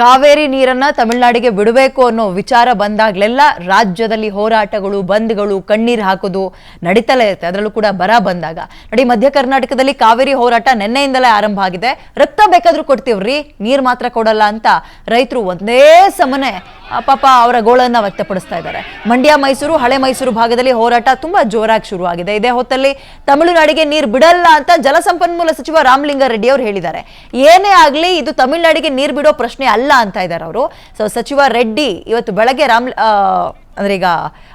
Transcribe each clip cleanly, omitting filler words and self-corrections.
ಕಾವೇರಿ ನೀರನ್ನ ತಮಿಳುನಾಡಿಗೆ ಬಿಡಬೇಕು ಅನ್ನೋ ವಿಚಾರ ಬಂದಾಗಲೆಲ್ಲ ರಾಜ್ಯದಲ್ಲಿ ಹೋರಾಟಗಳು, ಬಂದ್ಗಳು, ಕಣ್ಣೀರು ಹಾಕೋದು ನಡೀತಲೇ ಇರುತ್ತೆ. ಅದರಲ್ಲೂ ಕೂಡ ಬರ ಬಂದಾಗ ನೋಡಿ, ಮಧ್ಯ ಕರ್ನಾಟಕದಲ್ಲಿ ಕಾವೇರಿ ಹೋರಾಟ ನಿನ್ನೆಯಿಂದಲೇ ಆರಂಭ ಆಗಿದೆ. ರಕ್ತ ಬೇಕಾದ್ರೂ ಕೊಡ್ತೀವ್ರಿ, ನೀರು ಮಾತ್ರ ಕೊಡಲ್ಲ ಅಂತ ರೈತರು ಒಂದೇ ಸಮನೆ ಪಾಪ ಅವರ ಗೋಳನ್ನ ವ್ಯಕ್ತಪಡಿಸ್ತಾ ಇದ್ದಾರೆ. ಮಂಡ್ಯ, ಮೈಸೂರು, ಹಳೆ ಮೈಸೂರು ಭಾಗದಲ್ಲಿ ಹೋರಾಟ ತುಂಬಾ ಜೋರಾಗಿ ಶುರುವಾಗಿದೆ. ಇದೇ ಹೊತ್ತಲ್ಲಿ ತಮಿಳುನಾಡಿಗೆ ನೀರು ಬಿಡಲ್ಲ ಅಂತ ಜಲಸಂಪನ್ಮೂಲ ಸಚಿವ ರಾಮಲಿಂಗಾರೆಡ್ಡಿ ಅವರು ಹೇಳಿದ್ದಾರೆ. ಏನೇ ಆಗ್ಲಿ ಇದು ತಮಿಳುನಾಡಿಗೆ ನೀರು ಬಿಡೋ ಪ್ರಶ್ನೆ ಅಲ್ಲ ಅಂತ ಇದ್ದಾರೆ ಅವರು. ಸೊ ಸಚಿವ ರೆಡ್ಡಿ ಇವತ್ತು ಬೆಳಗ್ಗೆ ಅಂದ್ರೆ ಈಗ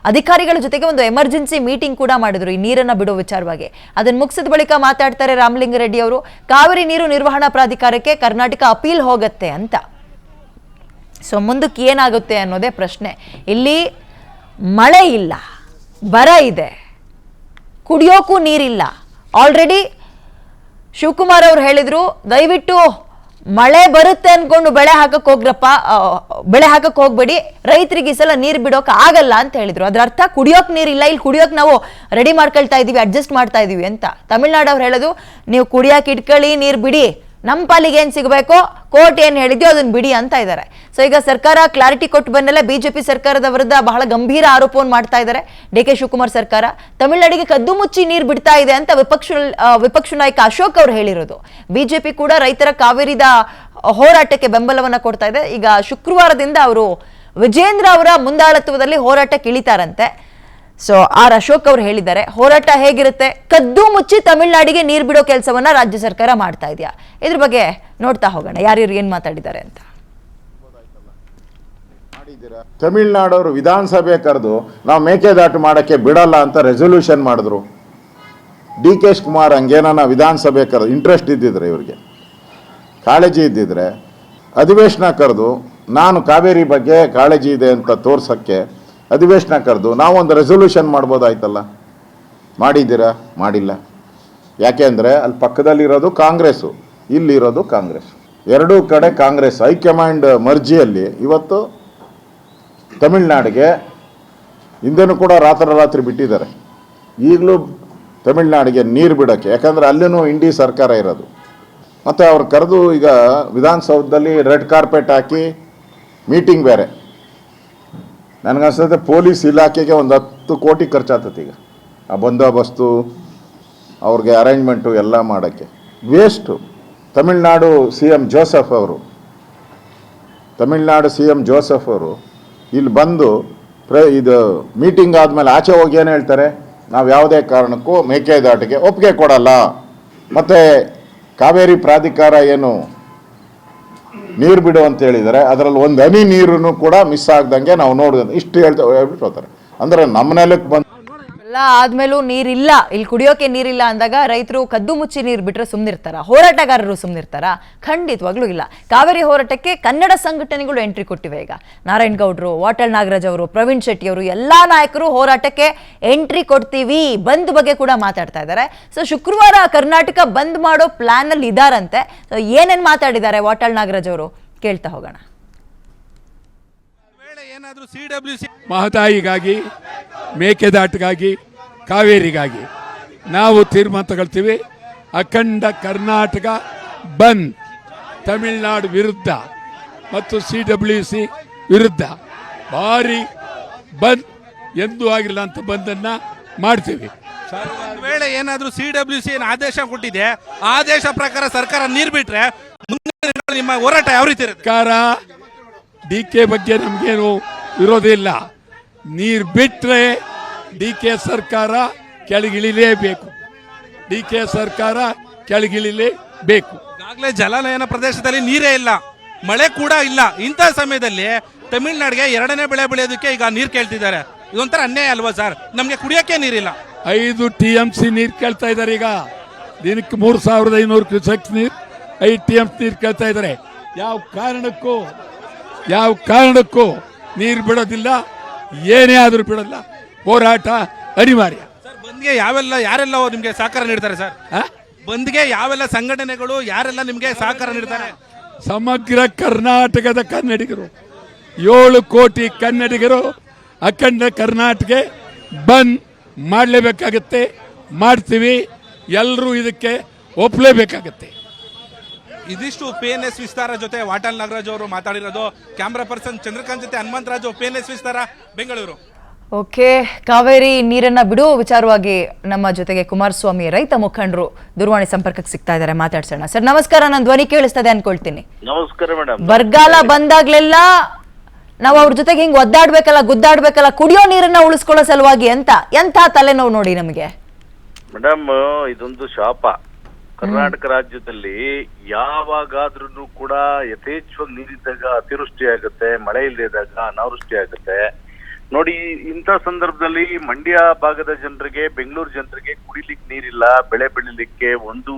ಅಧಿಕಾರಿಗಳ ಜೊತೆಗೆ ಒಂದು ಎಮರ್ಜೆನ್ಸಿ ಮೀಟಿಂಗ್ ಕೂಡ ಮಾಡಿದ್ರು ಈ ನೀರನ್ನ ಬಿಡೋ ವಿಚಾರವಾಗಿ. ಅದನ್ನ ಮುಗಿಸಿದ ಬಳಿಕ ಮಾತಾಡ್ತಾರೆ ರಾಮಲಿಂಗಾರೆಡ್ಡಿ ಅವರು. ಕಾವೇರಿ ನೀರು ನಿರ್ವಹಣಾ ಪ್ರಾಧಿಕಾರಕ್ಕೆ ಕರ್ನಾಟಕ ಅಪೀಲ್ ಹೋಗುತ್ತೆ ಅಂತ. ಸೊ ಮುಂದಕ್ಕೆ ಏನಾಗುತ್ತೆ ಅನ್ನೋದೇ ಪ್ರಶ್ನೆ. ಇಲ್ಲಿ ಮಳೆ ಇಲ್ಲ, ಬರ ಇದೆ, ಕುಡಿಯೋಕ್ಕೂ ನೀರಿಲ್ಲ. ಆಲ್ರೆಡಿ ಶಿವಕುಮಾರ್ ಅವರು ಹೇಳಿದ್ರು, ದಯವಿಟ್ಟು ಮಳೆ ಬರುತ್ತೆ ಅನ್ಕೊಂಡು ಬೆಳೆ ಹಾಕಕ್ ಹೋಗ್ಬೇಡಿ, ರೈತರಿಗೆ ಈ ಸಲ ನೀರು ಬಿಡೋಕ್ ಆಗಲ್ಲ ಅಂತ ಹೇಳಿದ್ರು. ಅದ್ರ ಅರ್ಥ ಕುಡಿಯೋಕ್ ನೀರಿಲ್ಲ, ಇಲ್ಲಿ ಕುಡಿಯೋಕ್ ನಾವು ರೆಡಿ ಮಾಡ್ಕೊಳ್ತಾ ಇದೀವಿ, ಅಡ್ಜಸ್ಟ್ ಮಾಡ್ತಾ ಇದೀವಿ ಅಂತ. ತಮಿಳ್ನಾಡು ಅವ್ರು ಹೇಳೋದು, ನೀವು ಕುಡಿಯಕ್ಕೆ ಇಟ್ಕೊಳ್ಳಿ, ನೀರು ಬಿಡಿ, ನಮ್ಮ ಪಾಲಿಗೆ ಏನ್ ಸಿಗಬೇಕೋ ಕೋರ್ಟ್ ಏನ್ ಹೇಳಿದ್ಯೋ ಅದನ್ನ ಬಿಡಿ ಅಂತ ಇದ್ದಾರೆ. ಸೊ ಈಗ ಸರ್ಕಾರ ಕ್ಲಾರಿಟಿ ಕೊಟ್ಟು ಬಂದಲ್ಲ, ಬಿಜೆಪಿ ಸರ್ಕಾರದ ವಿರುದ್ಧ ಬಹಳ ಗಂಭೀರ ಆರೋಪವನ್ನು ಮಾಡ್ತಾ ಇದ್ದಾರೆ ಡಿ ಕೆ ಶಿವಕುಮಾರ್ ಸರ್ಕಾರ. ತಮಿಳುನಾಡಿಗೆ ಕದ್ದು ಮುಚ್ಚಿ ನೀರು ಬಿಡ್ತಾ ಇದೆ ಅಂತ ವಿಪಕ್ಷ ನಾಯಕ ಅಶೋಕ್ ಅವರು ಹೇಳಿರೋದು. ಬಿಜೆಪಿ ಕೂಡ ರೈತರ ಕಾವೇರಿದ ಹೋರಾಟಕ್ಕೆ ಬೆಂಬಲವನ್ನ ಕೊಡ್ತಾ ಇದೆ. ಈಗ ಶುಕ್ರವಾರದಿಂದ ಅವರು ವಿಜೇಂದ್ರ ಅವರ ಮುಂದಾಳತ್ವದಲ್ಲಿ ಹೋರಾಟಕ್ಕೆ ಇಳಿತಾರಂತೆ. ಸೊ ಆರ್ ಅಶೋಕ್ ಅವರು ಹೇಳಿದ್ದಾರೆ, ಹೋರಾಟ ಹೇಗಿರುತ್ತೆ, ಕದ್ದು ಮುಚ್ಚಿ ತಮಿಳುನಾಡಿಗೆ ನೀರು ಬಿಡೋ ಕೆಲಸವನ್ನ ರಾಜ್ಯ ಸರ್ಕಾರ ಮಾಡ್ತಾ ಇದೆಯಾ, ಇದ್ರ ಬಗ್ಗೆ ನೋಡ್ತಾ ಹೋಗೋಣ ಯಾರ್ಯಾರು ಏನ್ ಮಾತಾಡಿದ್ದಾರೆ ಅಂತ. ತಮಿಳುನಾಡವರು ವಿಧಾನಸಭೆ ಕರೆದು ನಾವು ಮೇಕೆದಾಟು ಮಾಡಕ್ಕೆ ಬಿಡಲ್ಲ ಅಂತ ರೆಸೊಲ್ಯೂಷನ್ ಮಾಡಿದ್ರು. ಡಿ ಕೆ ಶಿವಕುಮಾರ್ ಹಂಗೇನ ವಿಧಾನಸಭೆ ಕರೆದು ಇಂಟ್ರೆಸ್ಟ್ ಇದ್ದಿದ್ರೆ, ಇವ್ರಿಗೆ ಕಾಳಜಿ ಇದ್ದಿದ್ರೆ ಅಧಿವೇಶನ ಕರೆದು ನಾನು ಕಾವೇರಿ ಬಗ್ಗೆ ಕಾಳಜಿ ಇದೆ ಅಂತ ತೋರ್ಸಕ್ಕೆ ಅಧಿವೇಶನ ಕರೆದು ನಾವೊಂದು ರೆಸೊಲ್ಯೂಷನ್ ಮಾಡ್ಬೋದಾಯ್ತಲ್ಲ. ಮಾಡಿದ್ದೀರಾ? ಮಾಡಿಲ್ಲ. ಯಾಕೆಂದರೆ ಅಲ್ಲಿ ಪಕ್ಕದಲ್ಲಿರೋದು ಕಾಂಗ್ರೆಸ್ಸು, ಇಲ್ಲಿರೋದು ಕಾಂಗ್ರೆಸ್, ಎರಡೂ ಕಡೆ ಕಾಂಗ್ರೆಸ್ ಹೈಕಮಾಂಡ್ ಮರ್ಜಿಯಲ್ಲಿ ಇವತ್ತು ತಮಿಳ್ನಾಡಿಗೆ ಹಿಂದೆನೂ ಕೂಡ ರಾತ್ರಿ ಬಿಟ್ಟಿದ್ದಾರೆ. ಈಗಲೂ ತಮಿಳ್ನಾಡಿಗೆ ನೀರು ಬಿಡೋಕ್ಕೆ, ಯಾಕಂದರೆ ಅಲ್ಲಿನೂ ಇಂಡಿ ಸರ್ಕಾರ ಇರೋದು. ಮತ್ತು ಅವ್ರು ಕರೆದು ಈಗ ವಿಧಾನಸೌಧದಲ್ಲಿ ರೆಡ್ ಕಾರ್ಪೆಟ್ ಹಾಕಿ ಮೀಟಿಂಗ್ ಬೇರೆ. ನನಗನ್ಸುತ್ತೆ ಪೊಲೀಸ್ ಇಲಾಖೆಗೆ ಒಂದು 10 ಕೋಟಿ ಖರ್ಚಾಗ್ತದೆ ಈಗ ಆ ಬಂದೋಬಸ್ತು, ಅವ್ರಿಗೆ ಅರೇಂಜ್ಮೆಂಟು ಎಲ್ಲ ಮಾಡೋಕ್ಕೆ. Waste. Tamil Nadu C M Joseph ಅವರು ಇಲ್ಲಿ ಬಂದು ಇದು ಮೀಟಿಂಗ್ ಆದಮೇಲೆ ಆಚೆ ಹೋಗಿ ಏನು ಹೇಳ್ತಾರೆ, ನಾವು ಯಾವುದೇ ಕಾರಣಕ್ಕೂ ಮೇಕೆದಾಟಿಗೆ ಒಪ್ಪಿಗೆ ಕೊಡಲ್ಲ, ಮತ್ತು ಕಾವೇರಿ ಪ್ರಾಧಿಕಾರ ಏನು ನೀರು ಬಿಡು ಅಂತ ಹೇಳಿದ್ದಾರೆ, ಅದರಲ್ಲಿ ಒಂದು ಹನಿ ನೀರನ್ನು ಕೂಡ ಮಿಸ್ ಆಗ್ದಂಗೆ ನಾವು ನೋಡಿದ್ರೆ ಇಷ್ಟು ಹೇಳ್ಬಿಟ್ಟು ಹೋಗ್ತಾರೆ. ಅಂದರೆ ನಮ್ಮ ನೆಲಕ್ಕೆ ಬಂದು ಎಲ್ಲ ಆದ್ಮೇಲೂ ನೀರಿಲ್ಲ, ಇಲ್ಲಿ ಕುಡಿಯೋಕೆ ನೀರಿಲ್ಲ ಅಂದಾಗ ರೈತರು ಕದ್ದು ಮುಚ್ಚಿ ನೀರು ಬಿಟ್ರೆ ಸುಮ್ಮನಿರ್ತಾರ? ಹೋರಾಟಗಾರರು ಸುಮ್ಮನಿರ್ತಾರ? ಖಂಡಿತವಾಗ್ಲೂ ಇಲ್ಲ. ಕಾವೇರಿ ಹೋರಾಟಕ್ಕೆ ಕನ್ನಡ ಸಂಘಟನೆಗಳು ಎಂಟ್ರಿ ಕೊಟ್ಟಿವೆ. ಈಗ ನಾರಾಯಣ್ ಗೌಡ್ರು, ವಾಟಾಳ್ ನಾಗರಾಜ್ ಅವರು, ಪ್ರವೀಣ್ ಶೆಟ್ಟಿ ಅವರು, ಎಲ್ಲಾ ನಾಯಕರು ಹೋರಾಟಕ್ಕೆ ಎಂಟ್ರಿ ಕೊಡ್ತೀವಿ, ಬಂದ್ ಬಗ್ಗೆ ಕೂಡ ಮಾತಾಡ್ತಾ ಇದ್ದಾರೆ. ಸೊ ಶುಕ್ರವಾರ ಕರ್ನಾಟಕ ಬಂದ್ ಮಾಡೋ ಪ್ಲಾನ್ ಅಲ್ಲಿ ಇದಾರಂತೆ. ಸೊ ಏನೇನ್ ಮಾತಾಡಿದ್ದಾರೆ ವಾಟಾಳ್ ನಾಗರಾಜ್ ಅವರು, ಕೇಳ್ತಾ ಹೋಗೋಣ. ಮಹದಾಯಿಗಾಗಿ, ಮೇಕೆದಾಟಿಗಾಗಿ, ಕಾವೇರಿಗಾಗಿ ನಾವು ತೀರ್ಮಾನ ತಗೊಳ್ತೀವಿ. ಅಖಂಡ ಕರ್ನಾಟಕ ಬಂದ್, ತಮಿಳುನಾಡು ವಿರುದ್ಧ ಮತ್ತು CWC ವಿರುದ್ಧ ಭಾರಿ ಬಂದ್, ಎಂದೂ ಆಗಿಲ್ಲ ಅಂತ ಬಂದನ್ನ ಮಾಡ್ತೀವಿ. ವೇಳೆ ಏನಾದರೂ CWC ಆದೇಶ ಕೊಟ್ಟಿದೆ, ಆದೇಶ ಪ್ರಕಾರ ಸರ್ಕಾರ ನೀರು ಬಿಟ್ರೆ ನಿಮ್ಮ ಹೋರಾಟ ಯಾವ ರೀತಿ ಇರುತ್ತೆ? ಸರ್ಕಾರ DK ಬಗ್ಗೆ ನಮಗೇನು ವಿರೋಧ ಇಲ್ಲ. ನೀರು ಬಿಟ್ಟರೆ DK ಸರ್ಕಾರ ಕೆಳಗಿಳಿಲೇಬೇಕು. DK ಸರ್ಕಾರ ಕೆಳಗಿಳಿಲೇಬೇಕು. ಈಗಾಗಲೇ ಜಲಾನಯನ ಪ್ರದೇಶದಲ್ಲಿ ನೀರೇ ಇಲ್ಲ, ಮಳೆ ಕೂಡ ಇಲ್ಲ. ಇಂಥ ಸಮಯದಲ್ಲಿ ತಮಿಳುನಾಡಿಗೆ 2ನೇ ಬೆಳೆ ಬೆಳೆಯೋದಕ್ಕೆ ಈಗ ನೀರು ಕೇಳ್ತಿದ್ದಾರೆ. ಇದೊಂಥರ ಅನ್ಯಾಯ ಅಲ್ವಾ ಸರ್? ನಮಗೆ ಕುಡಿಯೋಕ್ಕೆ ನೀರಿಲ್ಲ. 5 TMC ನೀರು ಕೇಳ್ತಾ ಇದ್ದಾರೆ. ಈಗ ದಿನಕ್ಕೆ 3500 ಕ್ಯೂಸೆಕ್ ನೀರು, 5 TMC ನೀರು ಕೇಳ್ತಾ ಇದ್ದಾರೆ. ಯಾವ ಕಾರಣಕ್ಕೂ ನೀರು ಬಿಡೋದಿಲ್ಲ, ಏನೇ ಆದರೂ ಬಿಡಲ್ಲ. ಹೋರಾಟ ಅನಿವಾರ್ಯ. ಸರ್, ಬಂದ್ಗೆ ಯಾರೆಲ್ಲ ನಿಮಗೆ ಸಹಕಾರ ನೀಡ್ತಾರೆ ಸರ್? ಬಂದ್ಗೆ ಯಾವೆಲ್ಲ ಸಂಘಟನೆಗಳು, ಯಾರೆಲ್ಲ ನಿಮಗೆ ಸಹಕಾರ ನೀಡ್ತಾರೆ? ಸಮಗ್ರ ಕರ್ನಾಟಕದ ಕನ್ನಡಿಗರು, 7 ಕೋಟಿ ಕನ್ನಡಿಗರು ಅಖಂಡ ಕರ್ನಾಟಕ ಬಂದ್ ಮಾಡಲೇಬೇಕಾಗತ್ತೆ. ಮಾಡ್ತೀವಿ. ಎಲ್ಲರೂ ಇದಕ್ಕೆ ಒಪ್ಪಲೇಬೇಕಾಗತ್ತೆ. ಇದಿಷ್ಟು PNS ವಿಸ್ತಾರ ಜೊತೆ ವಾಟಾಳ್ ನಾಗರಾಜ್ ಅವರು ಮಾತಾಡಿರೋದು. ಕ್ಯಾಮ್ರಾ ಪರ್ಸನ್ ಚಂದ್ರಕಾಂತ್ ಜೊತೆ ಹನುಮಂತರಾಜು, PNS ವಿಸ್ತಾರ, ಬೆಂಗಳೂರು. ಓಕೆ, ಕಾವೇರಿ ನೀರನ್ನ ಬಿಡುವ ವಿಚಾರವಾಗಿ ನಮ್ಮ ಜೊತೆಗೆ ಕುಮಾರಸ್ವಾಮಿ ರೈತ ಮುಖಂಡರು ದೂರವಾಣಿ ಸಂಪರ್ಕಕ್ಕೆ ಸಿಗ್ತಾ ಇದ್ದಾರೆ, ಮಾತಾಡ್ಸೋಣ. ಸರ್ ನಮಸ್ಕಾರ, ನನ್ನ ಧ್ವನಿ ಕೇಳಿಸ್ತದೆ ಅನ್ಕೊಳ್ತೀನಿ. ನಮಸ್ಕಾರ ಮೇಡಮ್. ಬರಗಾಲ ಬಂದಾಗ್ಲೆಲ್ಲ ನಾವು ಅವ್ರ ಜೊತೆಗೆ ಹಿಂಗ್ ಒದ್ದಾಡ್ಬೇಕಲ್ಲ, ಗುದ್ದಾಡ್ಬೇಕಲ್ಲ, ಕುಡಿಯೋ ನೀರನ್ನ ಉಳಿಸ್ಕೊಳ್ಳೋ ಸಲುವಾಗಿ ಎಂತ ತಲೆನೋವು ನೋಡಿ ನಮಗೆ. ಮೇಡಮ್, ಇದೊಂದು ಶಾಪ. ಕರ್ನಾಟಕ ರಾಜ್ಯದಲ್ಲಿ ಯಾವಾಗಾದ್ರೂ ಕೂಡ ಯಥೇಚ್ಛವಾಗಿ ನೀರಿದ್ದಾಗ ಅತಿವೃಷ್ಟಿ ಆಗುತ್ತೆ, ಮಳೆ ಇಲ್ಲದಾಗ ಅನಾವೃಷ್ಟಿ ಆಗುತ್ತೆ. ನೋಡಿ, ಇಂಥ ಸಂದರ್ಭದಲ್ಲಿ ಮಂಡ್ಯ ಭಾಗದ ಜನರಿಗೆ, ಬೆಂಗಳೂರು ಜನರಿಗೆ ಕುಡಿಲಿಕ್ಕೆ ನೀರಿಲ್ಲ, ಬೆಳೆ ಬೆಳಿಲಿಕ್ಕೆ ಒಂದು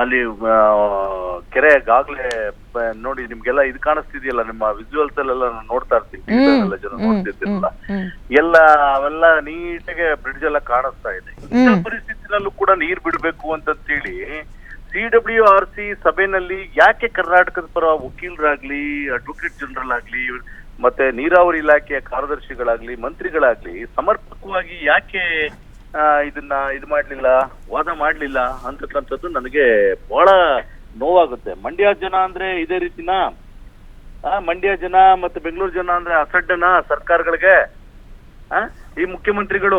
ಅಲ್ಲಿ ಕೆರೆ ಆಗಾಗ್ಲೇ ನೋಡಿ ನಿಮ್ಗೆಲ್ಲ ಇದು ಕಾಣಿಸ್ತಿದೆಯಲ್ಲ, ನಿಮ್ಮ ವಿಜುವಲ್ಸ್ ಅಲ್ಲೆಲ್ಲ ನೋಡ್ತಾ ಇರ್ತೀನಿ, ಎಲ್ಲ ಜನ ನೋಡ್ತಿರ್ತಿರಲ್ಲ, ಎಲ್ಲ ಅವೆಲ್ಲ ನೀಟಾಗೆ ಬ್ರಿಡ್ಜ್ ಎಲ್ಲ ಕಾಣಿಸ್ತಾ ಇದೆ. ಇಂಥ ಪರಿಸ್ಥಿತಿನಲ್ಲೂ ಕೂಡ ನೀರ್ ಬಿಡ್ಬೇಕು ಅಂತೇಳಿ CWRC ಸಭೆನಲ್ಲಿ ಯಾಕೆ ಕರ್ನಾಟಕದ ಪರ ವಕೀಲರಾಗ್ಲಿ, ಅಡ್ವೊಕೇಟ್ ಜನರಲ್ ಆಗ್ಲಿ, ಮತ್ತೆ ನೀರಾವರಿ ಇಲಾಖೆಯ ಕಾರ್ಯದರ್ಶಿಗಳಾಗ್ಲಿ, ಮಂತ್ರಿಗಳಾಗ್ಲಿ ಸಮರ್ಪಕವಾಗಿ ಯಾಕೆ ಇದನ್ನ ಇದು ಮಾಡ್ಲಿಲ್ಲ, ವಾದ ಮಾಡ್ಲಿಲ್ಲ ಅಂತಕ್ಕಂಥದ್ದು ನನಗೆ ಬಹಳ ನೋವಾಗುತ್ತೆ. ಮಂಡ್ಯ ಜನ ಅಂದ್ರೆ ಇದೇ ರೀತಿನ, ಮಂಡ್ಯ ಜನ ಮತ್ತೆ ಬೆಂಗಳೂರು ಜನ ಅಂದ್ರೆ ಅಸಡ್ಡನ ಸರ್ಕಾರಗಳಿಗೆ. ಈ ಮುಖ್ಯಮಂತ್ರಿಗಳು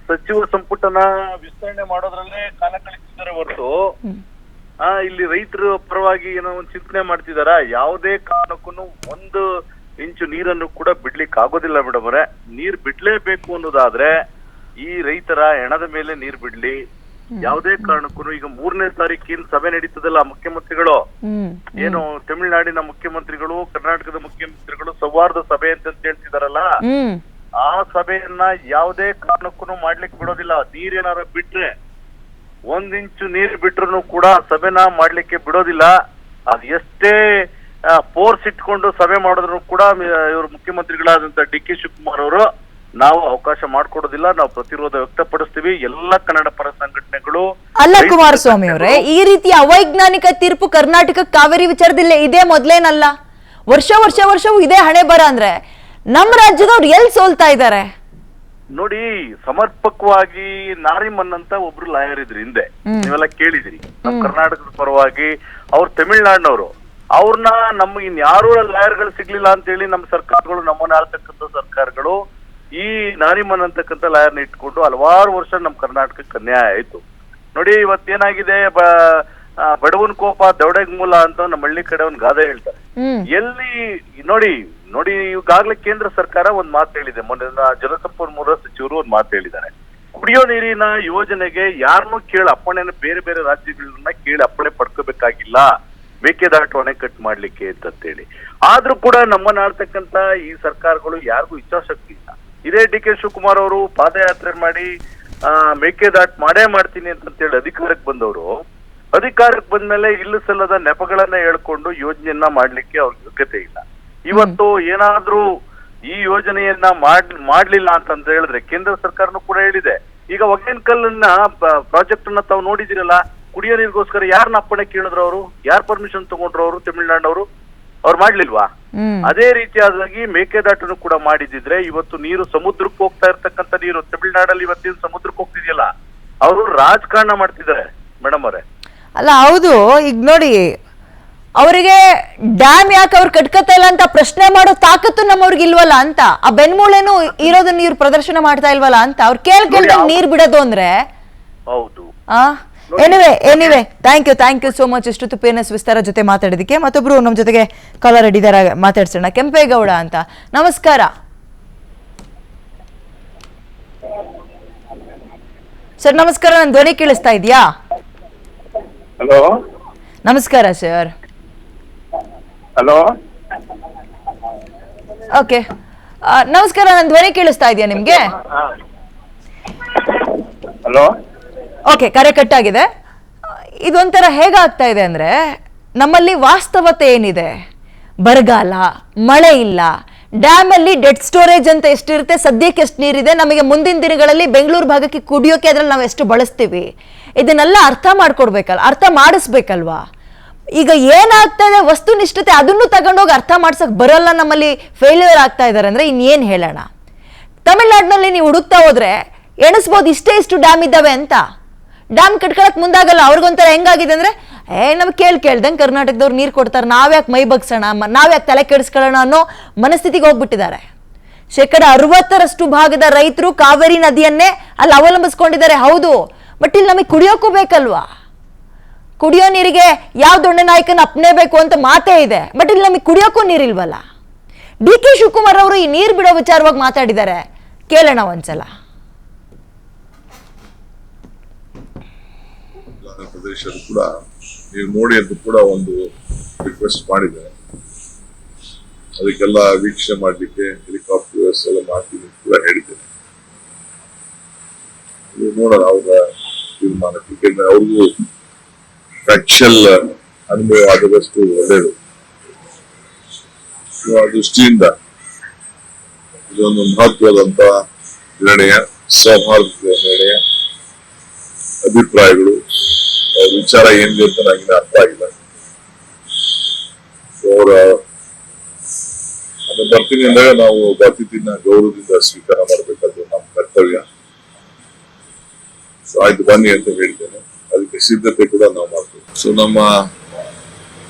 ಸಚಿವ ಸಂಪುಟನ ವಿಸ್ತರಣೆ ಮಾಡೋದ್ರಲ್ಲೇ ಕಾಲ ಕಳಿಸಿದ್ದಾರೆ ಹೊರತು ಇಲ್ಲಿ ರೈತರ ಪರವಾಗಿ ಏನೋ ಒಂದು ಚಿಂತನೆ ಮಾಡ್ತಿದಾರ? ಯಾವುದೇ ಕಾರಣಕ್ಕೂ ಒಂದು ಇಂಚು ನೀರನ್ನು ಕೂಡ ಬಿಡ್ಲಿಕ್ಕೆ ಆಗೋದಿಲ್ಲ ಮೇಡಮ್ ಅವರೇ. ನೀರ್ ಬಿಡ್ಲೇಬೇಕು ಅನ್ನೋದಾದ್ರೆ ಈ ರೈತರ ಹೆಣದ ಮೇಲೆ ನೀರ್ ಬಿಡ್ಲಿ. ಯಾವುದೇ ಕಾರಣಕ್ಕೂ ಈಗ 3ನೇ ತಾರೀಕಿನ ಸಭೆ ನಡೀತದಲ್ಲ, ಮುಖ್ಯಮಂತ್ರಿಗಳು ಏನು ತಮಿಳುನಾಡಿನ ಮುಖ್ಯಮಂತ್ರಿಗಳು, ಕರ್ನಾಟಕದ ಮುಖ್ಯಮಂತ್ರಿಗಳು ಸೌಹಾರ್ದ ಸಭೆ ಅಂತ ಹೇಳ್ತಿದಾರಲ್ಲ, ಆ ಸಭೆಯನ್ನ ಯಾವುದೇ ಕಾರಣಕ್ಕೂ ಮಾಡ್ಲಿಕ್ಕೆ ಬಿಡೋದಿಲ್ಲ. ನೀರೇನಾರ ಬಿಟ್ರೆ, 1 ಇಂಚು ನೀರ್ ಬಿಟ್ರು ಕೂಡ ಸಭೆನ ಮಾಡ್ಲಿಕ್ಕೆ ಬಿಡೋದಿಲ್ಲ. ಅದ್ ಎಷ್ಟೇ ಫೋರ್ಸ್ ಇಟ್ಕೊಂಡು ಸಭೆ ಮಾಡಿದ್ರು ಕೂಡ ಇವರು ಮುಖ್ಯಮಂತ್ರಿಗಳಾದಂತ DK ಶಿವಕುಮಾರ್ ಅವರು ನಾವು ಅವಕಾಶ ಮಾಡ್ಕೊಡೋದಿಲ್ಲ, ನಾವು ಪ್ರತಿರೋಧ ವ್ಯಕ್ತಪಡಿಸ್ತೀವಿ. ಎಲ್ಲ ಕನ್ನಡ ಪರ ಸಂಘಟನೆಗಳು. ಅಲ್ಲ ಕುಮಾರಸ್ವಾಮಿ ಅವರೇ, ಈ ರೀತಿ ಅವೈಜ್ಞಾನಿಕ ತೀರ್ಪು ಕರ್ನಾಟಕ ಕಾವೇರಿ ವಿಚಾರದಲ್ಲಿ ಇದೇ ಮೊದ್ಲೇನಲ್ಲ. ವರ್ಷವೂ ಇದೇ ಹಣೆ ಬರ ಅಂದ್ರೆ ನಮ್ಮ ರಾಜ್ಯದವ್ರು ಎಲ್ಲಿ ಸೋಲ್ತಾ ಇದ್ದಾರೆ ನೋಡಿ. ಸಮರ್ಪಕವಾಗಿ ನಾರಿಮನ್ ಅಂತ ಒಬ್ರು ಲಾಯರ್ ಇದ್ರಿ ಹಿಂದೆ, ನೀವೆಲ್ಲ ಕೇಳಿದಿರಿ. ನಮ್ ಕರ್ನಾಟಕದ ಪರವಾಗಿ ಅವ್ರು ತಮಿಳ್ನಾಡಿನವರು. ಅವ್ರನ್ನ ನಮ್ಗೆ ಇನ್ಯಾರು ಲಾಯರ್ಗಳು ಸಿಗ್ಲಿಲ್ಲ ಅಂತ ಹೇಳಿ ನಮ್ಮ ಸರ್ಕಾರಗಳು, ನಮ್ಮನ್ನ ಆಳ್ತಕ್ಕಂಥ ಸರ್ಕಾರಗಳು ಈ ನಾರಿಮನ್ ಅಂತಕ್ಕಂಥ ಲಾಯರ್ನ ಇಟ್ಕೊಂಡು ಹಲವಾರು ವರ್ಷ ನಮ್ ಕರ್ನಾಟಕಕ್ಕೆ ಅನ್ಯಾಯ ಆಯ್ತು. ನೋಡಿ ಇವತ್ತೇನಾಗಿದೆ, ಬಡವನ್ ಕೋಪ ದೌಡೆಗ್ ಮೂಲ ಅಂತ ನಮ್ಮ ಹಳ್ಳಿ ಕಡೆ ಒಂದ್ ಗಾದೆ ಹೇಳ್ತಾರೆ. ಎಲ್ಲಿ ನೋಡಿ ಈಗಾಗ್ಲೇ ಕೇಂದ್ರ ಸರ್ಕಾರ ಒಂದ್ ಮಾತು ಹೇಳಿದೆ, ಮೊನ್ನೆ ಜಲಸಂಪನ್ಮೂಲ ಸಚಿವರು ಒಂದ್ ಮಾತು ಹೇಳಿದ್ದಾರೆ. ಕುಡಿಯೋ ನೀರಿನ ಯೋಜನೆಗೆ ಯಾರನ್ನೂ ಅಪ್ಪಣೆನ ಬೇರೆ ಬೇರೆ ರಾಜ್ಯಗಳನ್ನ ಕೇಳಿ ಅಪ್ಪಣೆ ಪಡ್ಕೋಬೇಕಾಗಿಲ್ಲ, ಮೇಕೆದಾಟು ಅಣೆಕಟ್ಟು ಮಾಡ್ಲಿಕ್ಕೆ ಅಂತೇಳಿ. ಆದ್ರೂ ಕೂಡ ನಮ್ಮನ್ನ ಆಳ್ತಕ್ಕಂತ ಈ ಸರ್ಕಾರಗಳು ಯಾರಿಗೂ ಇಚ್ಛಾಶಕ್ತಿ ಇಲ್ಲ. ಇದೇ DK ಶಿವಕುಮಾರ್ ಅವರು ಪಾದಯಾತ್ರೆ ಮಾಡಿ ಮೇಕೆದಾಟು ಮಾಡೇ ಮಾಡ್ತೀನಿ ಅಂತೇಳಿ ಅಧಿಕಾರಕ್ಕೆ ಬಂದವರು, ಅಧಿಕಾರಕ್ಕೆ ಬಂದ್ಮೇಲೆ ಇಲ್ಲ ಸಲ್ಲದ ನೆಪಗಳನ್ನ ಹೇಳ್ಕೊಂಡು ಯೋಜನೆಯನ್ನ ಮಾಡ್ಲಿಕ್ಕೆ ಅವ್ರ ಯೋಗ್ಯತೆ ಇಲ್ಲ. ಇವತ್ತು ಏನಾದ್ರೂ ಈ ಯೋಜನೆಯನ್ನ ಮಾಡ್ಲಿಲ್ಲ ಅಂತ ಹೇಳಿದ್ರೆ ಕೇಂದ್ರ ಸರ್ಕಾರನೂ ಕೂಡ ಹೇಳಿದೆ. ಈಗ ಒಗೇನ್ಕಲ್ನ ಪ್ರಾಜೆಕ್ಟ್ ಅನ್ನ ತಾವು ನೋಡಿದಿರಲ್ಲ, ಕುಡಿಯೋ ನೀರಿಗೋಸ್ಕರ ಯಾರನ್ನ ಅಪ್ಪಣೆ ಕೇಳಿದ್ರು, ಅವರು ಯಾರು ಪರ್ಮಿಷನ್ ತಗೊಂಡ್ರು? ಅವರು ತಮಿಳ್ನಾಡವರು, ಅವ್ರು ಮಾಡ್ಲಿಲ್ವಾ? ಅದೇ ರೀತಿಯಾಗಿ ಮೇಕೆದಾಟನ್ನು ಕೂಡ ಮಾಡಿದಿದ್ರೆ ಇವತ್ತು ನೀರು ಸಮುದ್ರಕ್ಕೆ ಹೋಗ್ತಾ ಇರ್ತಕ್ಕಂಥ ನೀರು ತಮಿಳ್ನಾಡಲ್ಲಿ ಇವತ್ತಿನ ಸಮುದ್ರಕ್ಕೆ ಹೋಗ್ತಿದೆಯಲ್ಲ, ಅವರು ರಾಜಕಾರಣ ಮಾಡ್ತಿದ್ದಾರೆ ಮೇಡಮ್ ಅವರೇ. ಅಲ್ಲ ಹೌದು, ಈಗ ನೋಡಿ ಅವರಿಗೆ ಡ್ಯಾಮ್ ಯಾಕೆ ಅವ್ರು ಕಟ್ಕತಾ ಇಲ್ಲ ಅಂತ ಪ್ರಶ್ನೆ ಮಾಡೋ ತಾಕತ್ತು ನಮ್ಮವ್ರಿಗೆ ಇಲ್ವಲ್ಲ ಅಂತ, ಆ ಬೆನ್ಮೂಳೆನು ಇರೋದನ್ನ ಇವ್ರು ಪ್ರದರ್ಶನ ಮಾಡ್ತಾ ಇಲ್ವಲ್ಲ ಅಂತ ಅವ್ರು ಕೇಳ್ಕೊಂಡ್ರೆ ನೀರ್ ಬಿಡೋದು ಅಂದ್ರೆ ಹೌದು. Anyway thank you so much. ಇಷ್ಟೊತ್ತು PNS ವಿಸ್ತಾರ ಜೊತೆ ಮಾತಾಡೋದಕ್ಕೆ. ಮತ್ತೊಬ್ರು ನಮ್ಮ ಜೊತೆಗೆ ಕಾಲರ್ ಇದ್ದಾರೆ, ಮಾತಾಡ್ಸೋಣ. ಕೆಂಪೇಗೌಡ ಅಂತ, ನಮಸ್ಕಾರ ಸರ್. ನಮಸ್ಕಾರ, ನನ್ನ ಧ್ವನಿ ಕೇಳಿಸ್ತಾ ಇದೆಯಾ? ಹಲೋ, ನಮಸ್ಕಾರ ಸರ್. ಹಲೋ, ಓಕೆ, ನಮಸ್ಕಾರ, ನನ್ನ ಧ್ವನಿ ಕೇಳಿಸ್ತಾ ಇದೆಯಾ ನಿಮ್ಗೆ? ಹಲೋ, ಓಕೆ, ಕರೆ ಕಟ್ಟಾಗಿದೆ. ಇದೊಂಥರ ಹೇಗಾಗ್ತಾ ಇದೆ ಅಂದ್ರೆ, ನಮ್ಮಲ್ಲಿ ವಾಸ್ತವತೆ ಏನಿದೆ, ಬರಗಾಲ, ಮಳೆ ಇಲ್ಲ, ಡ್ಯಾಮ್ ಅಲ್ಲಿ ಡೆಡ್ ಸ್ಟೋರೇಜ್ ಅಂತ ಎಷ್ಟಿರುತ್ತೆ, ಸದ್ಯಕ್ಕೆ ಎಷ್ಟು ನೀರಿದೆ, ನಮಗೆ ಮುಂದಿನ ದಿನಗಳಲ್ಲಿ ಬೆಂಗಳೂರು ಭಾಗಕ್ಕೆ ಕುಡಿಯೋಕೆ ಅದ್ರಲ್ಲಿ ನಾವು ಎಷ್ಟು ಬಳಸ್ತೀವಿ, ಇದನ್ನೆಲ್ಲ ಅರ್ಥ ಮಾಡ್ಕೊಡ್ಬೇಕಲ್ಲ, ಅರ್ಥ ಮಾಡಿಸ್ಬೇಕಲ್ವಾ? ಈಗ ಏನಾಗ್ತಾ ಇದೆ ವಸ್ತುನಿಷ್ಠತೆ ಅದನ್ನು ತಗೊಂಡೋಗಿ ಅರ್ಥ ಮಾಡ್ಸಕ್ ಬರಲ್ಲ, ನಮ್ಮಲ್ಲಿ ಫೇಲ್ಯೂರ್ ಆಗ್ತಾ ಇದಾರೆ ಅಂದ್ರೆ ಇನ್ನೇನ್ ಹೇಳೋಣ. ತಮಿಳ್ನಾಡಿನಲ್ಲಿ ನೀವು ಹುಡುಕ್ತಾ ಹೋದ್ರೆ ಎಣಿಸ್ಬೋದು ಇಷ್ಟು ಡ್ಯಾಮ್ ಇದ್ದಾವೆ ಅಂತ. ಡ್ಯಾಮ್ ಕಟ್ಕೊಳಕ್ ಮುಂದಾಗಲ್ಲ. ಅವ್ರಿಗೊಂಥರ ಹೆಂಗಾಗಿದೆ ಅಂದ್ರೆ ನಮ್ಗೆ ಕೇಳ್ದಂಗೆ ಕರ್ನಾಟಕದವ್ರು ನೀರು ಕೊಡ್ತಾರೆ, ನಾವ್ಯಾಕೆ ಮೈ ಬಗ್ಸೋಣ, ನಾವ್ಯಾಕೆ ತಲೆ ಕೆಡಿಸ್ಕೊಳ್ಳೋಣ ಅನ್ನೋ ಮನಸ್ಥಿತಿಗೆ ಹೋಗ್ಬಿಟ್ಟಿದ್ದಾರೆ. 60% ಭಾಗದ ರೈತರು ಕಾವೇರಿ ನದಿಯನ್ನೇ ಅಲ್ಲಿ ಅವಲಂಬಿಸ್ಕೊಂಡಿದ್ದಾರೆ. ಹೌದು, ಬಟ್ ಇಲ್ಲಿ ನಮಗೆ ಕುಡಿಯೋಕ್ಕೂ ಬೇಕಲ್ವಾ? ಕುಡಿಯೋ ನೀರಿಗೆ ಯಾವ ದೊಡ್ಡ ನಾಯಕನ ಅಪ್ನೇಬೇಕು ಅಂತ ಮಾತೇ ಇದೆ, ಬಟ್ ಇಲ್ಲಿ ನಮಗೆ ಕುಡಿಯೋಕ್ಕೂ ನೀರಿಲ್ವಲ್ಲ. DK ಶಿವಕುಮಾರ್ ಅವರು ಈ ನೀರು ಬಿಡೋ ವಿಚಾರವಾಗಿ ಮಾತಾಡಿದ್ದಾರೆ, ಕೇಳೋಣ ಒಂದ್ಸಲ. ಪ್ರದೇಶರು ಕೂಡ ನೀವು ನೋಡಿ ಅಂತ ಕೂಡ ಒಂದು ರಿಕ್ವೆಸ್ಟ್ ಮಾಡಿದ್ದಾರೆ. ಅದಕ್ಕೆಲ್ಲ ವೀಕ್ಷಣೆ ಮಾಡಲಿಕ್ಕೆ ಹೆಲಿಕಾಪ್ಟರ್ ವ್ಯವಸ್ಥೆ ಎಲ್ಲ ಮಾಡ್ತೀನಿ ಅಂತ ಕೂಡ ಹೇಳಿದ್ದೇನೆ. ನೋಡೋಣ ಅವರ ತೀರ್ಮಾನಕ್ಕೆ, ಅವ್ರಿಗೂ ಫ್ಯಾಕ್ಚುಯಲ್ ಅನುಭವ ಆದಷ್ಟು ಒಳ್ಳೆಯದು. ಆ ದೃಷ್ಟಿಯಿಂದ ಇದೊಂದು ಮಹತ್ವದಂತ ನಿರ್ಣಯ, ಸೌಹಾರ್ದ ನಿರ್ಣಯ. ಅಭಿಪ್ರಾಯಗಳು, ವಿಚಾರ ಏನಿದೆ ಅಂತ ನನಗೆ ಅರ್ಥ ಆಗಿಲ್ಲ. ಅವರ ಅದು ಬರ್ತೀನಿ ಅಂದಾಗ ನಾವು ಅತಿಥಿನ ಗೌರವದಿಂದ ಸ್ವೀಕಾರ ಮಾಡಬೇಕಾದ್ರು ನಮ್ಮ ಕರ್ತವ್ಯ. ಆಯ್ತು ಬನ್ನಿ ಅಂತ ಹೇಳಿದ್ದೇನೆ, ಅದಕ್ಕೆ ಸಿದ್ಧತೆ ಕೂಡ ನಾವು ಮಾಡ್ತೀವಿ. ಸೊ ನಮ್ಮ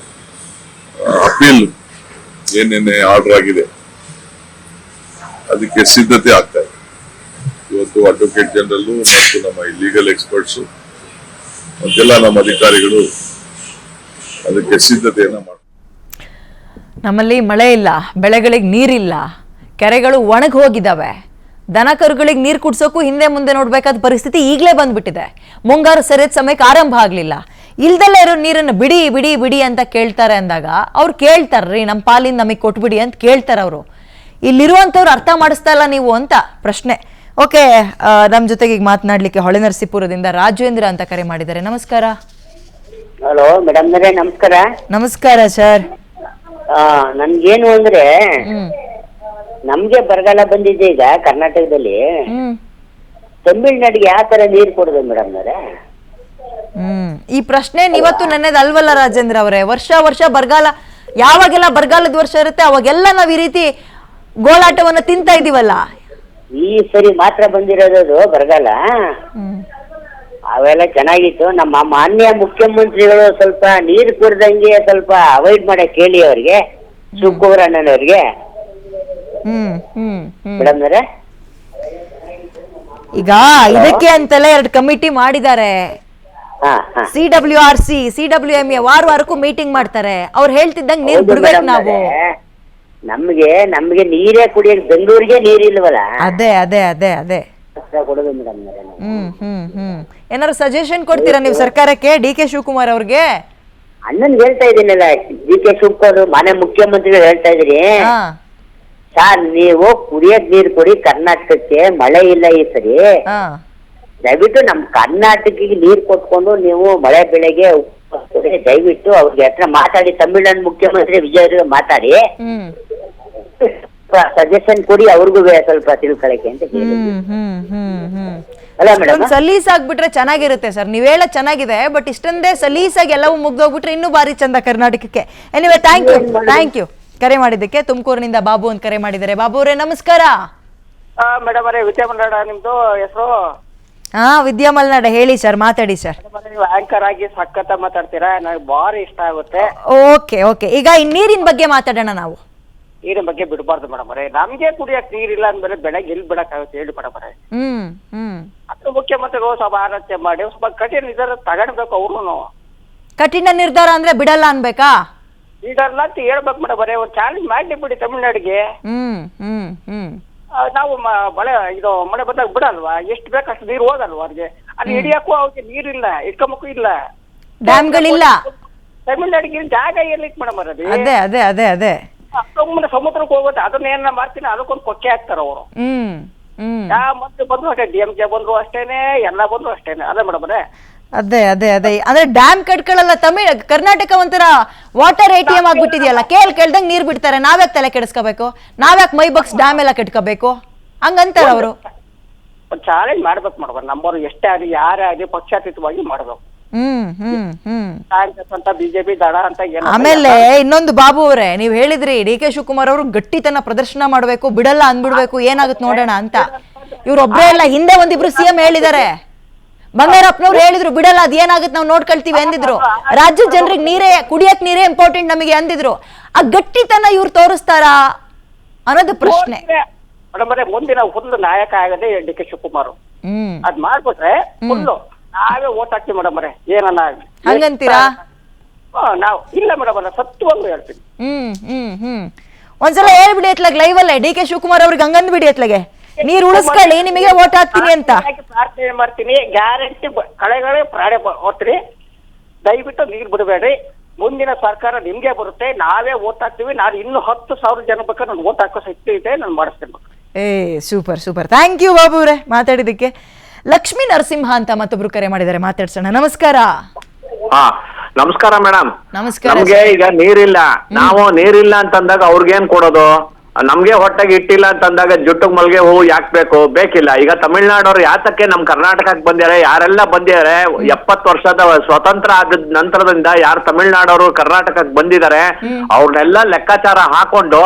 ಅಪೀಲ್ ಏನೇನೆ ಆರ್ಡರ್ ಆಗಿದೆ ಅದಕ್ಕೆ ಸಿದ್ಧತೆ ಆಗ್ತಾ ಇದೆ. ಇವತ್ತು ಅಡ್ವೊಕೇಟ್ ಜನರಲ್ ಮತ್ತು ನಮ್ಮ ಲೀಗಲ್ ಎಕ್ಸ್ಪರ್ಟ್ಸ್ ಮತ್ತೆಲ್ಲ ನಮ್ಮ ಅಧಿಕಾರಿಗಳು ಅದಕ್ಕೆ ಸಿದ್ಧತೆಯನ್ನ ಮಾಡ್ತಾರೆ. ನಮ್ಮಲ್ಲಿ ಮಳೆ ಇಲ್ಲ, ಬೆಳೆಗಳಿಗೆ ನೀರಿಲ್ಲ, ಕೆರೆಗಳು ಒಣಗಿ ಹೋಗಿದ್ದಾವೆ. ದನ ಕರುಗಳಿಗೆ ನೀರು ಕುಡ್ಸೋಕ್ಕೂ ಹಿಂದೆ ಮುಂದೆ ನೋಡ್ಬೇಕಾದ ಪರಿಸ್ಥಿತಿ ಈಗಲೇ ಬಂದ್ಬಿಟ್ಟಿದೆ. ಮುಂಗಾರು ಸರಿಯಾದ ಸಮಯಕ್ಕೆ ಆರಂಭ ಆಗಲಿಲ್ಲ. ಇಲ್ದಲ್ಲೇ ಇರೋ ನೀರನ್ನು ಬಿಡಿ ಬಿಡಿ ಬಿಡಿ ಅಂತ ಕೇಳ್ತಾರೆ ಅಂದಾಗ ಅವ್ರು ಕೇಳ್ತಾರ್ರಿ, ನಮ್ಮ ಪಾಲಿಂದ ನಮಗೆ ಕೊಟ್ಬಿಡಿ ಅಂತ ಕೇಳ್ತಾರೆ. ಅವರು ಇಲ್ಲಿರುವಂಥವ್ರು ಅರ್ಥ ಮಾಡಿಸ್ತಾ ಇಲ್ಲ ನೀವು ಅಂತ ಪ್ರಶ್ನೆ. ಓಕೆ, ನಮ್ಮ ಜೊತೆಗೆ ಈಗ ಮಾತನಾಡ್ಲಿಕ್ಕೆ ಹೊಳೆನರಸೀಪುರದಿಂದ ರಾಜೇಂದ್ರ ಅಂತ ಕರೆ ಮಾಡಿದ್ದಾರೆ. ನಮಸ್ಕಾರ. ಹಲೋ ಮೇಡಮ್ ನಮಸ್ಕಾರ. ನಮಸ್ಕಾರ ಸರ್. ನನ್ಗೇನು ಅಂದ್ರೆ ನಮ್ಗೆ ಬರಗಾಲ ಬಂದಿದೆ ಈಗ ಕರ್ನಾಟಕದಲ್ಲಿ. ತಮಿಳ್ನಾಡಿಗೆ ಯಾವ ತರ ನೀರು ಕೊಡೋದು ಮೇಡಮ್? ಈ ಪ್ರಶ್ನೆ ಇವತ್ತು ನನ್ನದು ಅಲ್ವಲ್ಲ ರಾಜೇಂದ್ರ ಅವರೇ. ವರ್ಷ ವರ್ಷ ಬರಗಾಲ, ಯಾವಾಗೆಲ್ಲ ಬರಗಾಲದ ವರ್ಷ ಇರುತ್ತೆ ಅವಾಗೆಲ್ಲ ನಾವ್ ಈ ರೀತಿ ಗೋಳಾಟವನ್ನ ತಿಂತಾ ಇದೀವಲ್ಲ. ಈ ಸರಿ ಮಾತ್ರ ಬಂದಿರೋದು ಬರಗಾಲ. ಅವೆಲ್ಲ ಚೆನ್ನಾಗಿತ್ತು. ನಮ್ಮ ಮಾನ್ಯ ಮುಖ್ಯಮಂತ್ರಿಗಳು ಸ್ವಲ್ಪ ನೀರು ಕುಡ್ದಂಗೆ ಸ್ವಲ್ಪ ಅವಾಯ್ಡ್ ಮಾಡಕ್ ಹೇಳಿ ಅವ್ರಿಗೆ, ಶಿವಕುಮಾರ್ ಅಣ್ಣನವ್ರಿಗೆ. ಮೇಡಮ್ ಈಗ ಇದಕ್ಕೆ ಅಂತೆಲ್ಲ 2 ಕಮಿಟಿ ಮಾಡಿದ್ದಾರೆ. CWRC, CWMA ವಾರಕ್ಕೂ ಮೀಟಿಂಗ್ ಮಾಡ್ತಾರೆ. ಅವ್ರು ಹೇಳ್ತಿದ್ದಂಗೆ ನೀರು ಬಿಡ್ಬೇಕು ನಾವು. ನಮ್ಗೆ ನೀರೇ ಕುಡಿಯಕ್ ಬೆಂಗಳೂರಿಗೆ ನೀರಿಲ್ವಲ್ಲ. ಅದೇ ಅದೇ ಅದೇ ಅದೇ ಕೊಡೋದು ಮೇಡಮ್. ಏನಾದ್ರು ಸಜೆಷನ್ ಕೊಡ್ತೀರಾ ನೀವು ಸರ್ಕಾರಕ್ಕೆ, DK ಶಿವಕುಮಾರ್ ಅವ್ರಿಗೆ? ಅಣ್ಣನ್ ಹೇಳ್ತಾ ಇದೀನಲ್ಲ, DK ಶಿವಕುಮಾರ್ ಮಾನ್ಯ ಮುಖ್ಯಮಂತ್ರಿಗಳು ಹೇಳ್ತಾ ಇದೀನಿ, ಸರ್ ನೀವು ಕುಡಿಯಕ್ ನೀರು ಕೊಡಿ, ಕರ್ನಾಟಕಕ್ಕೆ ಮಳೆ ಇಲ್ಲ ಈ ಸರಿ, ದಯವಿಟ್ಟು ನಮ್ ಕರ್ನಾಟಕಕ್ಕೆ ನೀರು ಕೊಟ್ಕೊಂಡು ನೀವು ಮಳೆ ಬೆಳೆಗೆ ದಯವಿಟ್ಟು ಅವ್ರಿಗೆ ಹತ್ರ ಮಾತಾಡಿ, ತಮಿಳ್ನಾಡು ಮುಖ್ಯಮಂತ್ರಿ ವಿಜಯ್ ಮಾತಾಡಿ ಸಜೆಷನ್ ಕೊಡಿ, ಅವ್ರಿಗೂ ಸ್ವಲ್ಪ ತಿಳ್ಕೊಳಕ್ಕೆ ಅಂತ ಹೇಳಿ. ಅಲ್ಲ ಮೇಡಮ್, ಸಲೀಸಾಗ್ಬಿಟ್ರೆ ಚೆನ್ನಾಗಿರುತ್ತೆ ಸರ್. ನೀವ್ ಹೇಳ ಚೆನ್ನಾಗಿದೆ, ಬಟ್ ಇಷ್ಟೊಂದೇ ಸಲೀಸಾಗಿ ಎಲ್ಲವೂ ಮುಗ್ದೋಗ್ಬಿಟ್ರೆ ಇನ್ನೂ ಬಾರಿ ಚಂದ ಕರ್ನಾಟಕಕ್ಕೆ. ಎನಿವೆ ಥ್ಯಾಂಕ್ ಯು ಕರೆ ಮಾಡಿದ್ದಕ್ಕೆ. ತುಮಕೂರಿನಿಂದ ಬಾಬು ಅಂತ ಕರೆ ಮಾಡಿದ್ದಾರೆ. ಬಾಬು ಅವರೇ ನಮಸ್ಕಾರ. ಮೇಡಮ್ ಅವರೇ, ವಿದ್ಯಾಮಲ್ನಾಡ ನಿಮ್ದು ಹೆಸರು? ವಿದ್ಯಾ ಮಲ್ನಾಡ. ಹೇಳಿ ಸರ್, ಮಾತಾಡಿ ಸರ್. ನೀವು ಆಂಕರ್ ಆಗಿ ಸಖತ್ ಮಾತಾಡ್ತೀರಾ, ನನಗೆ ಭಾರಿ ಇಷ್ಟ ಆಗುತ್ತೆ. ಓಕೆ ಈಗ ಈ ನೀರಿನ ಬಗ್ಗೆ ಮಾತಾಡೋಣ ನಾವು. ನೀರಿನ ಬಗ್ಗೆ ಬಿಡಬಾರ್ದು ಮೇಡಮ್ ಅವರೇ. ನಮ್ಗೆ ಕುಡಿಯಕ್ ನೀರಿಲ್ಲ ಅಂದ್ಮೇಲೆ ಬೆಳಗ್ಗೆ ಎಲ್ಲಿ ಬಿಡಕ್ ಆಗುತ್ತೆ ಹೇಳಿ ಮೇಡಮ್ ಅವರೇ. ಅದು ಮುಖ್ಯಮಂತ್ರಿಗಳು ಸ್ವಲ್ಪ ಆಲೋಚನೆ ಮಾಡಿ ಸ್ವಲ್ಪ ಕಠಿಣ ನಿರ್ಧಾರ ತಗೊಂಡ್ಬೇಕು. ಅವ್ರು ಕಠಿಣ ನಿರ್ಧಾರ ಅಂದ್ರೆ ಬಿಡಲ್ಲ ಅನ್ಬೇಕಾ? ಬಿಡಲ್ಲ ಅಂತ ಹೇಳ್ಬೇಕು ಮೇಡಮ್ ಅವರೇ. ಒಂದು ಚಾಲೆಂಜ್ ಮಾಡಿ ಬಿಡಿ ತಮಿಳ್ನಾಡಿಗೆ. ನಾವು ಮಳೆ ಬಂದಾಗ ಬಿಡಲ್ವಾ? ಎಷ್ಟು ಬೇಕಷ್ಟು ನೀರು ಹೋಗಲ್ವಾ ಅವ್ರಿಗೆ? ಅಲ್ಲಿ ಹಿಡಿಯಕ್ಕೂ ಅವ್ರಿಗೆ ನೀರಿಲ್ಲ, ಇಟ್ಕೊಂಬಕ್ಕೂ ಇಲ್ಲ, ಡ್ಯಾಮ್ಗಳಿಲ್ಲ. ತಮಿಳ್ನಾಡಿಗೆ ಜಾಗ ಎಲ್ಲಿಕ್ ಮೇಡಮ್ ಅವರೇ? ಅದೇ ಅದೇ ಅದೇ ಅದೇ ಸುಮ್ಮನೆ ಸಮುದ್ರಕ್ಕೆ ಹೋಗುತ್ತೆ. ಅದನ್ನ ಏನ ಮಾಡ್ತೀನಿ, ಅದಕ್ಕೊಂದು ಕೊಕ್ಕೆ ಹಾಕ್ತಾರ ಅವರು. ಯಾವ ಮಂತ್ರಿ ಬಂದ್ರು ಅಷ್ಟೇ, DMK ಬಂದ್ರು ಅಷ್ಟೇನೆ, ಎಲ್ಲ ಬಂದ್ರು ಅಷ್ಟೇನೆ. ಅದೇ ಮೇಡಮ್ ಅವರೇ. ಅದೇ ಅದೇ ಅದೇ ಅಂದ್ರೆ ಡ್ಯಾಮ್ ಕಟ್ಕೊಳ್ಳಲ್ಲ. ಕರ್ನಾಟಕ ಒಂಥರ ವಾಟರ್ ATM ಆಗ್ಬಿಟ್ಟಿದೆಯಲ್ಲ. ಕೇಳ್ದಂಗೆ ನೀರ್ ಬಿಡ್ತಾರೆ. ನಾವ್ಯಾಕೆ ತಲೆ ಕೆಡಿಸ್ಕೋಬೇಕು? ನಾವ್ಯಾಕೆ ಮೈ ಬಗ್ಸ್ ಡ್ಯಾಮ್ ಎಲ್ಲ ಕಟ್ಕೋಬೇಕು ಹಂಗಂತಾರ ಅವರು. ಚಾಲೆಂಜ್ ಮಾಡ್ಬೇಕು ಮೇಡಮ್. ನಮ್ಮವ್ರು ಎಷ್ಟೇ ಆಗಲಿ ಯಾರೇ ಆಗಲಿ ಪಕ್ಷಾತೀತವಾಗಿ ಮಾಡ್ಬೇಕು. ಬಿಜೆಪಿ ದಳ ಅಂತ ಆಮೇಲೆ ಇನ್ನೊಂದು ಬಾಬು ಅವರೇ, ನೀವ್ ಹೇಳಿದ್ರಿ DK ಶಿವಕುಮಾರ್ ಅವರು ಗಟ್ಟಿತನ ಪ್ರದರ್ಶನ ಮಾಡ್ಬೇಕು, ಬಿಡಲ್ಲ ಅಂದ್ಬಿಡ್ಬೇಕು, ಏನಾಗುತ್ತೆ ನೋಡೋಣ ಅಂತ. ಇವ್ರೊಬ್ಬರೇ ಎಲ್ಲ, ಹಿಂದೆ ಒಂದಿಬ್ರು CM ಹೇಳಿದ್ದಾರೆ. ಬಂಗಾರಪ್ಪನವ್ರು ಹೇಳಿದ್ರು ಬಿಡಲ್ಲ, ಅದೇನಾಗುತ್ತೆ ನಾವು ನೋಡ್ಕೊಳ್ತೀವಿ ಅಂದಿದ್ರು. ರಾಜ್ಯದ ಜನರಿಗೆ ಕುಡಿಯಕ್ ನೀರೇ ಇಂಪಾರ್ಟೆಂಟ್ ನಮಗೆ ಅಂದಿದ್ರು. ಆ ಗಟ್ಟಿತನ ಇವ್ರು ತೋರಿಸ್ತಾರಾ ಅನ್ನೋದು ಪ್ರಶ್ನೆ. ಮೇಡಮ್ ಮುಂದಿನ ಫುಲ್ ನಾಯಕ ಆಗದೆ ಡಿ ಕೆ ಶಿವಕುಮಾರ್. ಅದ್ ಮಾಡ್ಬಿಟ್ರೆ ಫುಲ್ಲು ನಾವೇ ಓಟ್ ಹಾಕ್ತೀವಿ ಮೇಡಮ್ ಏನನ್ನ ಹಂಗಂತೀರಾ? ನಾವು ಇಲ್ಲ ಮೇಡಮ್ ಸತ್ಯವಾಗ್ಲೂ ಹೇಳ್ತೀನಿ. ಒಂದ್ಸಲ ಹೇಳ್ಬಿಡಿ ಎತ್ಲಾಗ ಲೈವ್ ಅಲ್ಲೇ ಡಿ ಕೆ ಶಿವಕುಮಾರ್ ಅವ್ರಿಗೆ ಹಂಗಂದ್ ಬಿಡಿ ಎತ್ಲಾಗೆ ನೀರ್ ಉಳಿಸ್ಕೊಳ್ಳಿ ನಿಮಗೆ ಓಟ್ ಹಾಕ್ತೀನಿ ಅಂತ ಪ್ರಾರ್ಥನೆ ಮಾಡ್ತೀನಿ. ಗ್ಯಾರಂಟಿ ಕಳೆಗಳೇ ಪ್ರಾಣಿ ಹೋಗ್ತೀರಿ, ದಯವಿಟ್ಟು ನೀರ್ ಬಿಡಬೇಡ್ರಿ. ಮುಂದಿನ ಸರ್ಕಾರ ನಿಮ್ಗೆ ಬರುತ್ತೆ, ನಾವೇ ಓಟ್ ಹಾಕ್ತೀವಿ. ನಾನು ಇನ್ನು 10,000 ಜನ ಬೇಕಾದ್ರೆ ನಾನು ಓಟ್ ಹಾಕೋ ಶಕ್ತಿ ಇದೆ, ನಾನು ಮಾಡಿಸ್ತೇನೆ. Super super, thank you Babu ಅವರೇ ಮಾತಾಡಿದಕ್ಕೆ. ಲಕ್ಷ್ಮೀ ನರಸಿಂಹ ಅಂತ ಮತ್ತೊಬ್ರು ಕರೆ ಮಾಡಿದ್ದಾರೆ, ಮಾತಾಡ್ಸೋಣ. ನಮಸ್ಕಾರ. ನಮಸ್ಕಾರ ಮೇಡಮ್. ನಮಸ್ಕಾರ. ನಮ್ಗೆ ಈಗ ನೀರಿಲ್ಲ, ನಾವು ನೀರಿಲ್ಲ ಅಂತಂದಾಗ ಅವ್ರಿಗೇನ್ ಕೊಡೋದು? ನಮ್ಗೆ ಹೊಟ್ಟೆಗೆ ಇಟ್ಟಿಲ್ಲ ಅಂತಂದಾಗ ಜುಟ್ಟಿಗೆ ಮಲ್ಗೆ ಹೂವು ಯಾಕೆ ಬೇಕು? ಬೇಕಿಲ್ಲ. ಈಗ ತಮಿಳ್ನಾಡವ್ರು ಯಾತಕ್ಕೆ ನಮ್ ಕರ್ನಾಟಕಕ್ಕೆ ಬಂದಿದ್ದಾರೆ? ಯಾರೆಲ್ಲ ಬಂದಿದ್ದಾರೆ 70 ವರ್ಷದ ಸ್ವತಂತ್ರ ಆದ ನಂತರದಿಂದ ಯಾರು ತಮಿಳ್ನಾಡವರು ಕರ್ನಾಟಕಕ್ಕೆ ಬಂದಿದ್ದಾರೆ ಅವ್ರನ್ನೆಲ್ಲ ಲೆಕ್ಕಾಚಾರ ಹಾಕೊಂಡು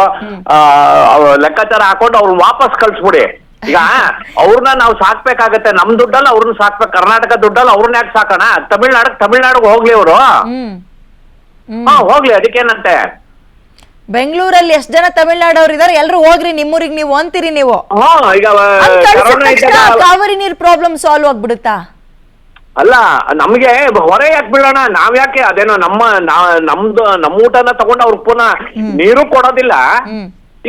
ಅವ್ರನ್ನ ವಾಪಸ್ ಕಳ್ಸ್ಬಿಡಿ. ಈಗ ಅವ್ರನ್ನ ನಾವು ಸಾಕ್ಬೇಕಾಗತ್ತೆ, ನಮ್ ದುಡ್ಡಲ್ಲ ಅವ್ರನ್ನ ಸಾಕ್ಬೇಕು. ಕರ್ನಾಟಕ ದುಡ್ಡಲ್ಲ ಅವ್ರನ್ನ ಯಾಕೆ ಸಾಕೋಣ? ತಮಿಳ್ನಾಡಿಗೆ ಹೋಗ್ಲಿ ಅವರು. ಹೋಗ್ಲಿ, ಅದಕ್ಕೇನಂತೆ. ಬೆಂಗಳೂರಲ್ಲಿ ಎಷ್ಟು ಜನ ತಮಿಳ್ನಾಡವ್ರು ಇದಾರೆ, ಎಲ್ರು ಹೋಗ್ರಿ ನಿಮ್ಮೂರಿಗೆ ನೀವು ಅಂತೀರಿ ನೀವು. ಈಗ ಕಾವೇರಿ ನೀರ್ ಪ್ರಾಬ್ಲಮ್ ಸಾಲ್ವ್ ಆಗ್ಬಿಡುತ್ತಾ? ಅಲ್ಲ, ನಮ್ಗೆ ಹೊರೆ ಯಾಕೆ ಬೀಳೋಣ? ನಾವ್ ಯಾಕೆ ಅದೇನೋ ನಮ್ಮ ಊಟನ ತಗೊಂಡು ಅವ್ರಿಗೆ ಪುನಃ ನೀರು ಕೊಡೋದಿಲ್ಲ.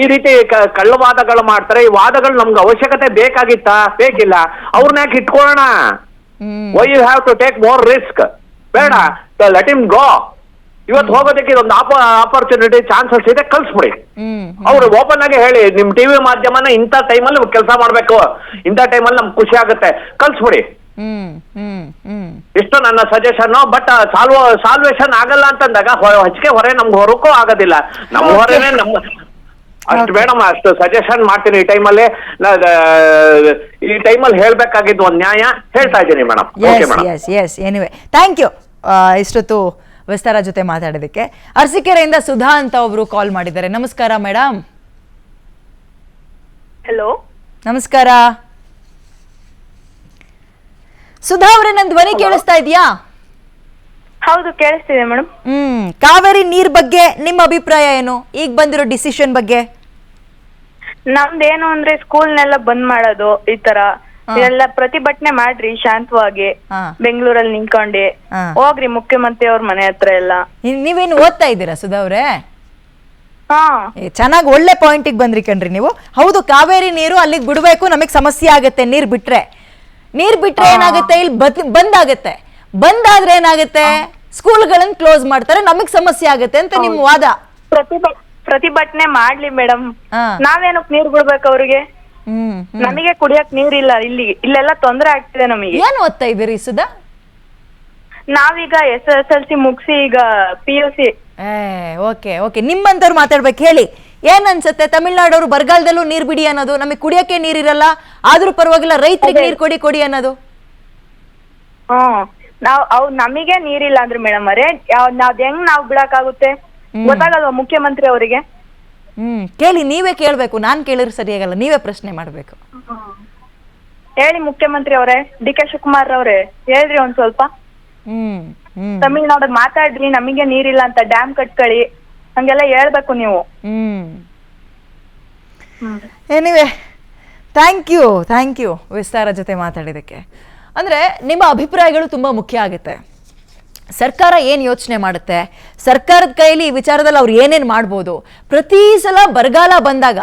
ಈ ರೀತಿ ಕಳ್ಳವಾದಗಳು ಮಾಡ್ತಾರೆ. ಈ ವಾದಗಳು ನಮ್ಗೆ ಅವಶ್ಯಕತೆ ಬೇಕಾಗಿತ್ತಾ? ಬೇಕಿಲ್ಲ. ಅವ್ರನ್ನ ಯಾಕೆ ಇಟ್ಕೊಳ್ಳೋಣ? Why you have to take more risk? ಬೇಡ, ಲೆಟ್ ಹಿಮ್ ಗೋ. ಇವತ್ತು ಹೋಗೋದಕ್ಕೆ ಇದೊಂದು ಆಪರ್ಚುನಿಟಿ, ಚಾನ್ಸಸ್ ಇದೆ, ಕಳ್ಸ್ಬಿಡಿ. ಅವ್ರು ಓಪನ್ ಆಗಿ ಹೇಳಿ, ನಿಮ್ ಟಿವಿ ಮಾಧ್ಯಮನ ಇಂಥ ಟೈಮಲ್ಲಿ ಕೆಲಸ ಮಾಡ್ಬೇಕು, ಇಂಥ ಟೈಮಲ್ಲಿ ನಮ್ಗೆ ಖುಷಿ ಆಗುತ್ತೆ, ಕಳ್ಸ್ಬಿಡಿ. ಇಷ್ಟು ನನ್ನ ಸಜೆಷನ್. ಬಟ್ ಸಾಲ್ವೇಷನ್ ಆಗಲ್ಲ ಅಂತಂದಾಗ ಹಚ್ಚಿಗೆ ಹೊರೆ ನಮ್ಗೆ ಹೊರಕ್ಕೂ ಆಗೋದಿಲ್ಲ. ನಮ್ಮ ಹೊರೆನೇ ಅಷ್ಟು ಮೇಡಮ್, ಅಷ್ಟು ಸಜೆಷನ್ ಮಾಡ್ತೀನಿ. ಈ ಟೈಮಲ್ಲಿ ಹೇಳ್ಬೇಕಾಗಿದ್ದು ಒಂದು ನ್ಯಾಯ ಹೇಳ್ತಾ ಇದ್ದೀನಿ ಮೇಡಮ್. ಎನಿವೆ, ಥ್ಯಾಂಕ್ ಯು ಇಷ್ಟೊತ್ತು ವಿಸ್ತಾರ ಜೊತೆ ಮಾತಾಡೋದಕ್ಕೆ. ಅರಸೀಕೆರೆಯಿಂದ ಸುಧಾ ಅಂತ ಒಬ್ರು ಕಾಲ್ ಮಾಡಿದ್ದಾರೆ. ನಮಸ್ಕಾರ ಮೇಡಮ್. ಹಲೋ, ನಮಸ್ಕಾರ ಸುಧಾ ಅವರೇ, ನನ್ನ ಧ್ವನಿ ಕೇಳಿಸ್ತಾ ಇದೆಯಾ? ಹೌದು, ಕೇಳಿಸ್ತಿದೆ ಮೇಡಮ್. ಕಾವೇರಿ ನೀರ್ ಬಗ್ಗೆ ನಿಮ್ಮ ಅಭಿಪ್ರಾಯ ಏನು, ಈಗ ಬಂದಿರೋ ಡಿಸಿಷನ್ ಬಗ್ಗೆ? ನಮ್ದೇನು ಅಂದ್ರೆ ಸ್ಕೂಲ್ನೆಲ್ಲ ಬಂದ್ ಮಾಡೋದು, ಈ ತರ ಇದೆಲ್ಲ ಪ್ರತಿಭಟನೆ ಮಾಡ್ರಿ ಶಾಂತವಾಗಿ, ಬೆಂಗಳೂರಲ್ಲಿ ನಿಂತ್ಕೊಂಡಿ ಹೋಗ್ರಿ ಮುಖ್ಯಮಂತ್ರಿ ಅವ್ರ ಮನೆ ಹತ್ರ ಎಲ್ಲ. ನೀವೇನು ಓದ್ತಾ ಇದ್ದೀರಾ ಸುಧಾ ಅವ್ರೆ? ಹಾ, ಚೆನ್ನಾಗಿ ಒಳ್ಳೆ ಪಾಯಿಂಟಿಗೆ ಬಂದ್ರಿ ಕಣ್ರಿ ನೀವು. ಹೌದು, ಕಾವೇರಿ ನೀರು ಅಲ್ಲಿಗೆ ಬಿಡ್ಬೇಕು, ನಮಗ್ ಸಮಸ್ಯೆ ಆಗತ್ತೆ. ನೀರ್ ಬಿಟ್ರೆ ಏನಾಗುತ್ತೆ, ಇಲ್ಲಿ ಬಂದಾಗತ್ತೆ. ಬಂದಾದ್ರೆ ಏನಾಗುತ್ತೆ, ಸ್ಕೂಲ್ಗಳನ್ನ ಕ್ಲೋಸ್ ಮಾಡ್ತಾರೆ, ನಮಗ್ ಸಮಸ್ಯೆ ಆಗತ್ತೆ ಅಂತ ನಿಮ್ ವಾದ. ಪ್ರತಿಭಟನೆ ಮಾಡ್ಲಿ ಮೇಡಮ್, ನಾವೇನಕ್ ನೀರ್ ಬಿಡ್ಬೇಕು ಅವ್ರಿಗೆ? ನಮಗೆ ಕುಡಿಯಕ್ ನೀರಿಲ್ಲ, ಇಲ್ಲೆಲ್ಲ ತೊಂದ್ರೆ ಆಗ್ತಿದೆ ನಮಗೆ. ಏನ್ ಓದ್ತಾ ಇದ್ದೀರಿ ಸುಧಾ? ನಾವೀಗ SSLC ಮುಗಿಸಿ ಈಗ PUC. ಓಕೆ, ನಿಮ್ಮಂತವ್ರು ಮಾತಾಡ್ಬೇಕು. ಹೇಳಿ, ಏನ್ ಅನ್ಸುತ್ತೆ? ತಮಿಳ್ನಾಡವ್ರು ಬರಗಾಲದಲ್ಲೂ ನೀರ್ ಬಿಡಿ ಅನ್ನೋದು, ನಮಗೆ ಕುಡಿಯಕ್ಕೆ ನೀರಿರಲ್ಲ ಆದ್ರೂ ಪರವಾಗಿಲ್ಲ ರೈತರಿಗೆ ನೀರ್ ಕೊಡಿ ಅನ್ನೋದು. ನಮಗೆ ನೀರಿಲ್ಲ ಅಂದ್ರೆ ಮೇಡಮ್ ಅವರೇ ನಾವ್ ಹೆಂಗ್ ನಾವ್ ಬಿಡಕ್ಕಾಗುತ್ತೆ? ಗೊತ್ತಾಗಲ್ವಾ ಮುಖ್ಯಮಂತ್ರಿ ಅವರಿಗೆ? ಕೇಳಿ, ನೀವೇ ಕೇಳ್ಬೇಕು, ನಾನ್ ಕೇಳಿದ್ರೆ ಸರಿಯಾಗಲ್ಲ, ನೀವೇ ಪ್ರಶ್ನೆ ಮಾಡ್ಬೇಕು. ಹೇಳಿ ಮುಖ್ಯಮಂತ್ರಿ ಅವರೇ, ಡಿ ಕೆ ಶಿವಕುಮಾರ್ ಅವರೇ, ಹೇಳ್ರಿ ಒಂದ್ ಸ್ವಲ್ಪ. ತಮಿಳ್ನಾಡಿಗೆ ಮಾತಾಡ್ರಿ, ನಮಗೆ ನೀರಿಲ್ಲ ಅಂತ, ಡ್ಯಾಮ್ ಕಟ್ಕೊಳ್ಳಿ, ಹಂಗೆಲ್ಲ ಹೇಳ್ಬೇಕು ನೀವು. ಎನಿವೆ, ಥ್ಯಾಂಕ್ ಯು ವಿಸ್ತಾರ ಜೊತೆ ಮಾತಾಡಿದಕ್ಕೆ. ಅಂದ್ರೆ ನಿಮ್ಮ ಅಭಿಪ್ರಾಯಗಳು ತುಂಬಾ ಮುಖ್ಯ ಆಗುತ್ತೆ. ಸರ್ಕಾರ ಏನು ಯೋಚನೆ ಮಾಡುತ್ತೆ, ಸರ್ಕಾರದ ಕೈಯಲ್ಲಿ ಈ ವಿಚಾರದಲ್ಲಿ ಅವ್ರು ಏನೇನು ಮಾಡ್ಬೋದು. ಪ್ರತಿ ಸಲ ಬರಗಾಲ ಬಂದಾಗ,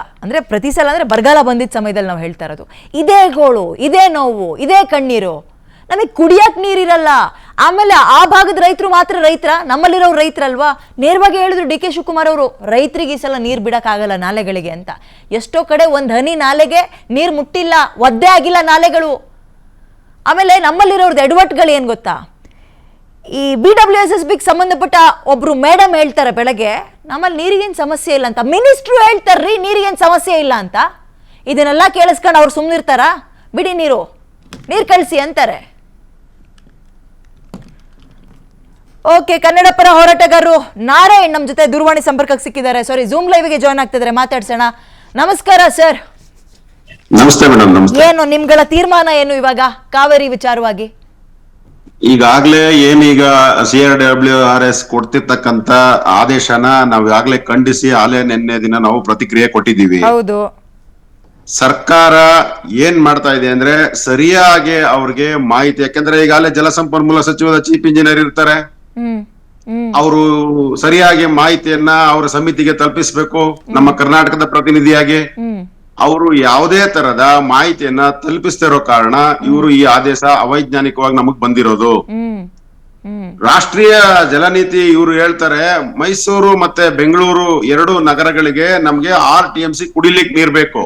ಬರಗಾಲ ಬಂದಿದ್ದ ಸಮಯದಲ್ಲಿ ನಾವು ಹೇಳ್ತಾ ಇರೋದು ಇದೇ ಗೋಳು, ಇದೇ ನೋವು, ಇದೇ ಕಣ್ಣೀರು, ನಮಗೆ ಕುಡಿಯಕ್ಕೆ ನೀರಿರಲ್ಲ. ಆಮೇಲೆ ಆ ಭಾಗದ ರೈತರು ಮಾತ್ರ ನಮ್ಮಲ್ಲಿರೋರು ರೈತರಲ್ವಾ? ನೇರವಾಗಿ ಹೇಳಿದ್ರು ಡಿ ಕೆ ಶಿವಕುಮಾರ್ ಅವರು, ರೈತರಿಗೆ ಈ ಸಲ ನೀರು ಬಿಡಕ್ಕಾಗಲ್ಲ ನಾಲೆಗಳಿಗೆ ಅಂತ. ಎಷ್ಟೋ ಕಡೆ ಒಂದು ಹನಿ ನಾಲೆಗೆ ನೀರು ಮುಟ್ಟಿಲ್ಲ, ಒದ್ದೆ ಆಗಿಲ್ಲ ನಾಲೆಗಳು. ಆಮೇಲೆ ನಮ್ಮಲ್ಲಿರೋರ್ದು ಎಡವಟ್ಟುಗಳು ಏನು ಗೊತ್ತಾ, ಈ BWSSBಗೆ ಸಂಬಂಧಪಟ್ಟ ಒಬ್ರು ಮೇಡಮ್ ಹೇಳ್ತಾರೆ ಬೆಳಗ್ಗೆ, ನಮ್ಮಲ್ಲಿ ನೀರಿಗೇನು ಸಮಸ್ಯೆ ಇಲ್ಲ ಅಂತ. ಮಿನಿಸ್ಟ್ರು ಹೇಳ್ತಾರ್ರಿ ನೀರಿಗೇನು ಸಮಸ್ಯೆ ಇಲ್ಲ ಅಂತ. ಇದನ್ನೆಲ್ಲ ಕೇಳಿಸ್ಕೊಂಡು ಅವ್ರು ಸುಮ್ಮನಿರ್ತಾರ? ಬಿಡಿ, ನೀರು ಕಳಿಸಿ ಅಂತಾರೆ. ಓಕೆ, ಕನ್ನಡ ಪರ ಹೋರಾಟಗಾರರು ನಾರಾಯಣ್ ನಮ್ಮ ಜೊತೆ ದೂರವಾಣಿ ಸಂಪರ್ಕಕ್ಕೆ ಸಿಕ್ಕಿದ್ದಾರೆ. ಝೂಮ್ ಲೈವ್ಗೆ ಜಾಯ್ನ್ ಆಗ್ತಿದ್ದಾರೆ, ಮಾತಾಡ್ಸೋಣ. ನಮಸ್ಕಾರ ಸರ್. ನಮಸ್ತೆ ಮೇಡಮ್. ಏನು ನಿಮ್ಗಳ ತೀರ್ಮಾನ ಏನು ಇವಾಗ ಕಾವೇರಿ ವಿಚಾರವಾಗಿ? ಈಗಾಗ್ಲೇ ಏನೀಗ CRWRS ಕೊಡ್ತಿರ್ತಕ್ಕಂತ ಆದೇಶನ ನಾವ್ ಈಗಾಗ್ಲೇ ಖಂಡಿಸಿ ನಿನ್ನೆ ದಿನ ನಾವು ಪ್ರತಿಕ್ರಿಯೆ ಕೊಟ್ಟಿದ್ದೀವಿ. ಹೌದು. ಸರ್ಕಾರ ಏನ್ ಮಾಡ್ತಾ ಇದೆ ಅಂದ್ರೆ ಸರಿಯಾಗಿ ಅವ್ರಿಗೆ ಮಾಹಿತಿ, ಯಾಕಂದ್ರೆ ಈಗಾಗಲೇ ಜಲಸಂಪನ್ಮೂಲ ಸಚಿವರ ಚೀಫ್ ಇಂಜಿನಿಯರ್ ಇರ್ತಾರೆ, ಅವರು ಸರಿಯಾಗಿ ಮಾಹಿತಿಯನ್ನ ಅವರ ಸಮಿತಿಗೆ ತಲುಪಿಸ್ಬೇಕು. ನಮ್ಮ ಕರ್ನಾಟಕದ ಪ್ರತಿನಿಧಿಯಾಗಿ ಅವರು ಯಾವುದೇ ತರದ ಮಾಹಿತಿಯನ್ನ ತಲುಪಿಸ್ತಿರೋ ಕಾರಣ ಇವರು ಈ ಆದೇಶ ಅವೈಜ್ಞಾನಿಕವಾಗಿ ನಮಗ್ ಬಂದಿರೋದು. ರಾಷ್ಟ್ರೀಯ ಜಲನೀತಿ ಇವರು ಹೇಳ್ತಾರೆ ಮೈಸೂರು ಮತ್ತೆ ಬೆಂಗಳೂರು 2 ನಗರಗಳಿಗೆ ನಮ್ಗೆ 6 TMC ಕುಡಿಲಿಕ್ಕೆ ನೀರ್ ಬೇಕು.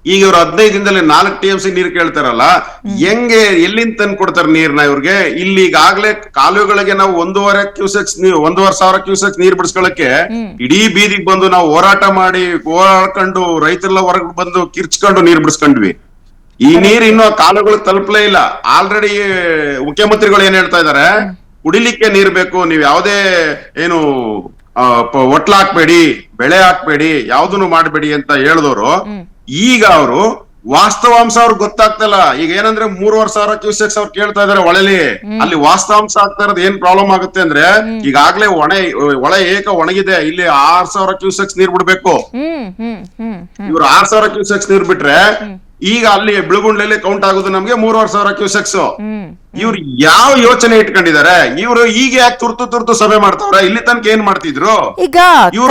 ಈಗ ಇವ್ರು 15 ದಿನದಲ್ಲಿ 4 TMC ನೀರ್ ಕೇಳ್ತಾರಲ್ಲ, ಹೆಂಗೆ ಎಲ್ಲಿಂದ ತಂದು ಕೊಡ್ತಾರೆ ನೀರ್ನ ಇವ್ರಿಗೆ? ಇಲ್ಲಿ ಈಗಾಗ್ಲೇ ಕಾಲುವೆಗಳಿಗೆ ನಾವು 1,500 ಕ್ಯೂಸೆಕ್ಸ್ ನೀರ್ ಬಿಡಿಸ್ಕೊಳಕ್ಕೆ ಇಡೀ ಬೀದಿಗೆ ಬಂದು ನಾವು ಹೋರಾಟ ಮಾಡಿ ಹೋರಾಡ್ಕೊಂಡು ರೈತರೆಲ್ಲ ಹೊರಗೆ ಬಂದು ಕಿರ್ಚ್ಕೊಂಡು ನೀರ್ ಬಿಡಿಸ್ಕೊಂಡ್ವಿ. ಈ ನೀರ್ ಇನ್ನು ಕಾಲುಗಳಿಗೆ ತಲುಪಲೇ ಇಲ್ಲ. ಆಲ್ರೆಡಿ ಮುಖ್ಯಮಂತ್ರಿಗಳು ಏನ್ ಹೇಳ್ತಾ ಇದಾರೆ, ಕುಡಿಲಿಕ್ಕೆ ನೀರ್ ಬೇಕು, ನೀವ್ ಯಾವ್ದೇ ಏನು ಒಟ್ಲ ಹಾಕ್ಬೇಡಿ, ಬೆಳೆ ಹಾಕ್ಬೇಡಿ, ಯಾವ್ದನ್ನು ಮಾಡ್ಬೇಡಿ ಅಂತ ಹೇಳಿದವರು ಈಗ ಅವರು ವಾಸ್ತವಾಂಶ ಅವ್ರಿಗೆ ಗೊತ್ತಾಗ್ತಲ್ಲ. ಈಗ ಏನಂದ್ರೆ 3,500 ಕ್ಯೂಸೆಕ್ಸ್ ಅವ್ರು ಕೇಳ್ತಾ ಇದಾರೆ ಒಳಲಿ, ಅಲ್ಲಿ ವಾಸ್ತವಾಂಶ ಆಗ್ತಾ ಇರೋದು ಏನ್ ಪ್ರಾಬ್ಲಮ್ ಆಗುತ್ತೆ ಅಂದ್ರೆ ಈಗಾಗ್ಲೇ ಒಳೆ ಒಣಗಿದೆ, ಇಲ್ಲಿ 6,000 ಕ್ಯೂಸೆಕ್ಸ್ ನೀರ್ ಬಿಡ್ಬೇಕು. ಇವ್ರು 6,000 ಕ್ಯೂಸೆಕ್ಸ್ ನೀರ್ ಬಿಟ್ರೆ ಈಗ ಅಲ್ಲಿ ಬಿಳುಗುಂಡ್ಲಲ್ಲಿ ಕೌಂಟ್ ಆಗೋದು ನಮ್ಗೆ 3,500 ಕ್ಯೂಸೆಕ್ಸ್. ಇವ್ರು ಯಾವ ಯೋಚನೆ ಇಟ್ಕೊಂಡಿದ್ದಾರೆ? ಇವ್ರು ಈಗ ಯಾಕೆ ತುರ್ತು ಸಭೆ ಮಾಡ್ತಾವ್ರ? ಇಲ್ಲಿ ತನಕ ಏನ್ ಮಾಡ್ತಿದ್ರು? ಈಗ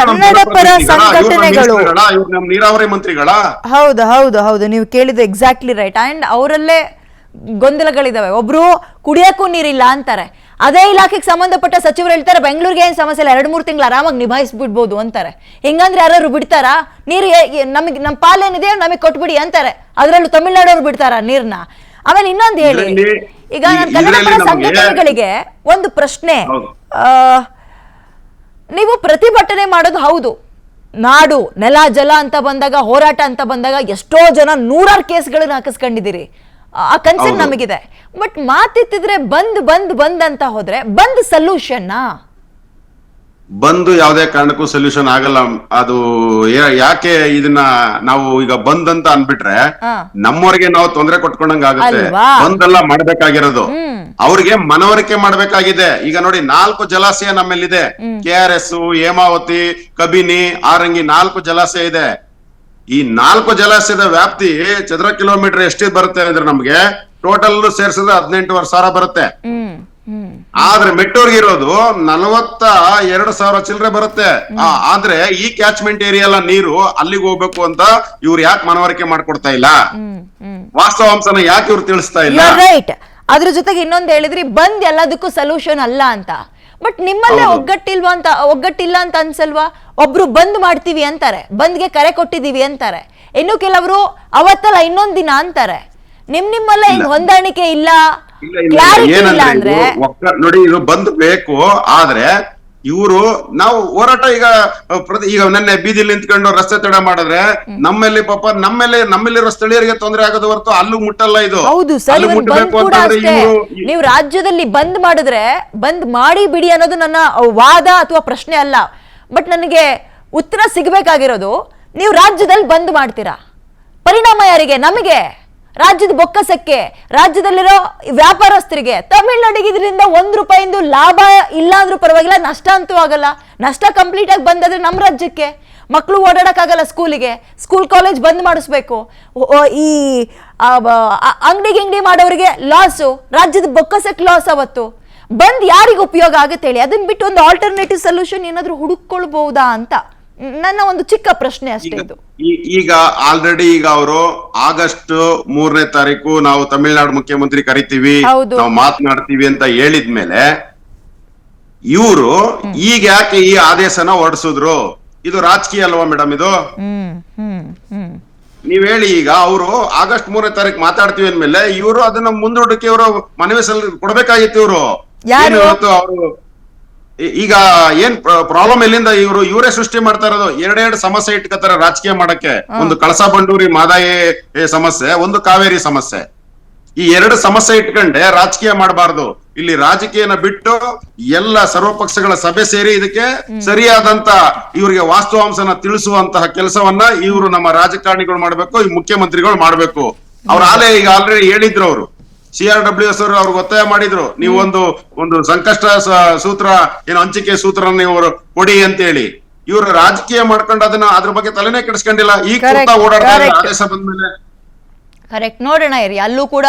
ಕನ್ನಡ ಪರ ಸಂಘಟನೆಗಳು, ಇವ್ರು ನಮ್ ನೀರಾವರಿ ಮಂತ್ರಿಗಳ? ಹೌದು ನೀವು ಕೇಳಿದ್ದು ಎಕ್ಸಾಕ್ಟ್ಲಿ ರೈಟ್. ಅಂಡ್ ಅವರಲ್ಲೇ ಗೊಂದಲಗಳಿದಾವೆ. ಒಬ್ರು ಕುಡಿಯಕ್ಕೂ ನೀರಿಲ್ಲ ಅಂತಾರೆ, ಅದೇ ಇಲಾಖೆಗೆ ಸಂಬಂಧಪಟ್ಟ ಸಚಿವರು ಹೇಳ್ತಾರೆ ಬೆಂಗಳೂರಿಗೆ ಏನ್ ಸಮಸ್ಯೆ ಇಲ್ಲ, 2-3 ತಿಂಗಳು ಆರಾಮಾಗಿ ನಿಭಾಯಿಸ್ಬಿಡ್ಬೋದು ಅಂತಾರೆ. ಹಿಂಗಂದ್ರೆ ಯಾರು ಬಿಡ್ತಾರಾ ನೀರು? ನಮಗೆ ನಮ್ಮ ಪಾಲೇನಿದೆ ನಮಗೆ ಕೊಟ್ಬಿಡಿ ಅಂತಾರೆ. ಅದ್ರಲ್ಲೂ ತಮಿಳ್ನಾಡವ್ರು ಬಿಡ್ತಾರ ನೀರ್ನ? ಆಮೇಲೆ ಇನ್ನೊಂದು ಹೇಳಿ, ಈಗ ನಾನು ಕನ್ನಡ ಪರ ಸಂಘಟನೆಗಳಿಗೆ ಒಂದು ಪ್ರಶ್ನೆ. ನೀವು ಪ್ರತಿಭಟನೆ ಮಾಡೋದು ಹೌದು, ನಾಡು ನೆಲ ಜಲ ಅಂತ ಬಂದಾಗ, ಹೋರಾಟ ಅಂತ ಬಂದಾಗ ಎಷ್ಟೋ ಜನ 100 ಕೇಸ್ಗಳನ್ನ ಹಾಕಿಸ್ಕೊಂಡಿದ್ದೀರಿ, ಆ ಕನ್ಸರ್ನ್ ನಮಗಿದೆ. ಬಟ್ ಮಾತಿತ್ತಿದ್ರೆ ಬಂದ್ ಅಂತ ಹೋದ್ರೆ ಬಂದ್ ಸೊಲ್ಯೂಷನ್ ಬಂದು ಯಾವುದೇ ಕಾರಣಕ್ಕೂ ಸೊಲ್ಯೂಷನ್ ಆಗಲ್ಲ. ಅದು ಯಾಕೆ ಇದನ್ನ ನಾವು ಈಗ ಬಂದ್ ಅಂತ ಅನ್ಬಿಟ್ರೆ ನಮ್ಮವ್ರಿಗೆ ನಾವು ತೊಂದರೆ ಕೊಟ್ಕೊಂಡಂಗ ಆಗುತ್ತೆ. ಬಂದೆಲ್ಲ ಮಾಡ್ಬೇಕಾಗಿರೋದು ಅವ್ರಿಗೆ ಮನವರಿಕೆ ಮಾಡ್ಬೇಕಾಗಿದೆ. ಈಗ ನೋಡಿ 4 ಜಲಾಶಯ ನಮ್ಮಲ್ಲಿದೆ, KRS, ಹೇಮಾವತಿ, ಕಬಿನಿ, ಆರಂಗಿ 4 ಜಲಾಶಯ ಇದೆ. ಈ 4 ಜಲಾಶಯದ ವ್ಯಾಪ್ತಿ ಚದರ ಕಿಲೋಮೀಟರ್ ಎಷ್ಟು ಬರುತ್ತೆ ಅಂದ್ರೆ ನಮ್ಗೆ ಟೋಟಲ್ ಸೇರ್ಸಿದ್ರೆ 18,500 ಬರುತ್ತೆ. ಆದ್ರೆ ಮೆಟ್ಟೂರ್ಗೆ ಇರೋದು 42,000 ಚಿಲ್ಲರೆ ಬರುತ್ತೆ. ಆದ್ರೆ ಈ ಕ್ಯಾಚ್ಮೆಂಟ್ ಏರಿಯಾ ಎಲ್ಲ ನೀರು ಅಲ್ಲಿಗೆ ಹೋಗ್ಬೇಕು ಅಂತ ಇವ್ರು ಯಾಕೆ ಮನವರಿಕೆ ಮಾಡ್ಕೊಡ್ತಾ ಇಲ್ಲ? ವಾಸ್ತವಾಂಶನ ಯಾಕೆ ಇವ್ರು ತಿಳಿಸ್ತಾ ಇಲ್ಲ? ರೈಟ್. ಅದ್ರ ಜೊತೆಗೆ ಇನ್ನೊಂದು ಹೇಳಿದ್ರಿ ಬಂದ್ ಎಲ್ಲದಕ್ಕೂ ಸೊಲ್ಯೂಷನ್ ಅಲ್ಲ ಅಂತ. ಬಟ್ ನಿಮ್ಮಲ್ಲೇ ಒಗ್ಗಟ್ಟಿಲ್ಲ ಅಂತ ಅನ್ಸಲ್ವಾ? ಒಬ್ರು ಬಂದ್ ಮಾಡ್ತೀವಿ ಅಂತಾರೆ, ಬಂದ್ಗೆ ಕರೆ ಕೊಟ್ಟಿದೀವಿ ಅಂತಾರೆ, ಇನ್ನು ಕೆಲವರು ಅವತ್ತಲ್ಲ ಇನ್ನೊಂದ್ ದಿನ ಅಂತಾರೆ. ನಿಮ್ಮಲ್ಲೇ ಹೊಂದಾಣಿಕೆ ಇಲ್ಲ, ಕ್ಲಾರಿಟಿ ಇಲ್ಲ ಅಂದ್ರೆ ನೋಡಿ, ಇದು ಬಂದ್ ಬೇಕು. ಆದ್ರೆ ಇವರು ನಾವು ಹೋರಾಟ ಈಗ ನೆನ್ನೆ ಬೀದಿಲಿ ನಿಂತ್ಕೊಂಡು ರಸ್ತೆ ತಡೆ ಮಾಡಿದ್ರೆ ನಮ್ಮಲ್ಲಿ ನಮ್ಮಲ್ಲಿರೋ ಸ್ಥಳೀಯರಿಗೆ ತೊಂದರೆ ಆಗೋದು ಹೊರತು ಅಲ್ಲೂ ಮುಟ್ಟಲ್ಲ. ಇದು ಹೌದು ಸರ್, ನೀವು ರಾಜ್ಯದಲ್ಲಿ ಬಂದ್ ಮಾಡಿದ್ರೆ ಬಂದ್ ಮಾಡಿ ಬಿಡಿ ಅನ್ನೋದು ನನ್ನ ವಾದ ಅಥವಾ ಪ್ರಶ್ನೆ ಅಲ್ಲ. ಬಟ್ ನನಗೆ ಉತ್ತರ ಸಿಗಬೇಕಾಗಿರೋದು, ನೀವು ರಾಜ್ಯದಲ್ಲಿ ಬಂದ್ ಮಾಡ್ತೀರಾ, ಪರಿಣಾಮ ಯಾರಿಗೆ? ನಮಗೆ, ರಾಜ್ಯದ ಬೊಕ್ಕಸಕ್ಕೆ, ರಾಜ್ಯದಲ್ಲಿರೋ ವ್ಯಾಪಾರಸ್ಥರಿಗೆ. ತಮಿಳ್ನಾಡಿಗೆ ಇದರಿಂದ ₹1 ಲಾಭ ಇಲ್ಲ ಅಂದ್ರೂ ಪರವಾಗಿಲ್ಲ, ನಷ್ಟ ಅಂತೂ ಆಗಲ್ಲ. ನಷ್ಟ ಕಂಪ್ಲೀಟ್ ಆಗಿ ಬಂದಾದ್ರೆ ನಮ್ಮ ರಾಜ್ಯಕ್ಕೆ ಮಕ್ಕಳು ಓಡಾಡಕ್ಕಾಗಲ್ಲ, ಸ್ಕೂಲ್ ಕಾಲೇಜ್ ಬಂದ್ ಮಾಡಿಸ್ಬೇಕು, ಈ ಅಂಗಡಿ ಮಾಡೋರಿಗೆ ಲಾಸು, ರಾಜ್ಯದ ಬೊಕ್ಕಸಕ್ಕೆ ಲಾಸ್. ಅವತ್ತು ಬಂದ್ ಯಾರಿಗೆ ಉಪಯೋಗ ಆಗುತ್ತೆ ಹೇಳಿ? ಅದನ್ನ ಬಿಟ್ಟು ಒಂದು ಆಲ್ಟರ್ನೇಟಿವ್ ಸೊಲ್ಯೂಷನ್ ಏನಾದ್ರು ಹುಡುಕೊಳ್ಬಹುದಾ ಅಂತ ನನ್ನ ಒಂದು ಚಿಕ್ಕ ಪ್ರಶ್ನೆ ಅಷ್ಟೇ. ಇದು ಈಗ ಆಲ್ರೆಡಿ ಈಗ ಅವರು ಆಗಸ್ಟ್ 3ನೇ ತಾರೀಕು ನಾವು ತಮಿಳುನಾಡು ಮುಖ್ಯಮಂತ್ರಿ ಕರಿತೀವಿ, ನಾವು ಮಾತನಾಡ್ತೀವಿ ಅಂತ ಹೇಳಿದ್ಮೇಲೆ ಇವರು ಈಗ ಯಾಕೆ ಈ ಆದೇಶನ ಹೊರಡಿಸಿದ್ರು? ಇದು ರಾಜಕೀಯ ಅಲ್ವಾ ಮೇಡಮ್? ಇದು ನೀವ್ ಹೇಳಿ. ಈಗ ಅವರು ಆಗಸ್ಟ್ 3ನೇ ತಾರೀಕು ಮಾತಾಡ್ತೀವಿ ಅಂದ್ಮೇಲೆ ಇವರು ಅದನ್ನ ಮುಂದೂಡಕ್ಕೆ ಇವರು ಮನವಿ ಕೊಡ್ಬೇಕಾಗಿತ್ತು. ಇವರು ಅವರು ಈಗ ಏನ್ ಪ್ರಾಬ್ಲಮ್ ಎಲ್ಲಿಂದ ಇವರೇ ಸೃಷ್ಟಿ ಮಾಡ್ತಾ ಇರೋದು? ಎರಡೆರಡು ಸಮಸ್ಯೆ ಇಟ್ಕೋತಾರೆ ರಾಜಕೀಯ ಮಾಡಕ್ಕೆ. ಒಂದು ಕಳಸಾ ಬಂಡೂರಿ ಮಾದಾಯಿ ಸಮಸ್ಯೆ, ಒಂದು ಕಾವೇರಿ ಸಮಸ್ಯೆ. ಈ 2 ಸಮಸ್ಯೆ ಇಟ್ಕೊಂಡೆ ರಾಜಕೀಯ ಮಾಡಬಾರ್ದು. ಇಲ್ಲಿ ರಾಜಕೀಯನ ಬಿಟ್ಟು ಎಲ್ಲ ಸರ್ವಪಕ್ಷಗಳ ಸಭೆ ಸೇರಿ ಇದಕ್ಕೆ ಸರಿಯಾದಂತ ಇವರಿಗೆ ವಾಸ್ತವಾಂಶನ ತಿಳಿಸುವಂತಹ ಕೆಲಸವನ್ನ ಇವರು ನಮ್ಮ ರಾಜಕಾರಣಿಗಳು ಮಾಡ್ಬೇಕು, ಈ ಮುಖ್ಯಮಂತ್ರಿಗಳು ಮಾಡ್ಬೇಕು. ಅವ್ರ ಈಗ ಆಲ್ರೆಡಿ ಹೇಳಿದ್ರು, ಅವರು CRWS ಅವರು ಅವ್ರಿಗೆ ಒತ್ತಾಯ ಮಾಡಿದ್ರು, ನೀವು ಒಂದು ಸಂಕಷ್ಟ ಸೂತ್ರ ಏನು ಹಂಚಿಕೆ ಸೂತ್ರ ನೀವು ಕೊಡಿ ಅಂತ ಹೇಳಿ. ಇವರು ರಾಜಕೀಯ ಮಾಡ್ಕೊಂಡು ಅದ್ರ ಬಗ್ಗೆ ತಲೆನೇ ಕೆಡಿಸ್ಕೊಂಡಿಲ್ಲ. ಈಗ ಓಡಾಡ್ತಾರೆ ಆದೇಶ ಬಂದ್ಮೇಲೆ. ಕರೆಕ್ಟ್. ನೋಡೋಣ ಇರಿ, ಅಲ್ಲೂ ಕೂಡ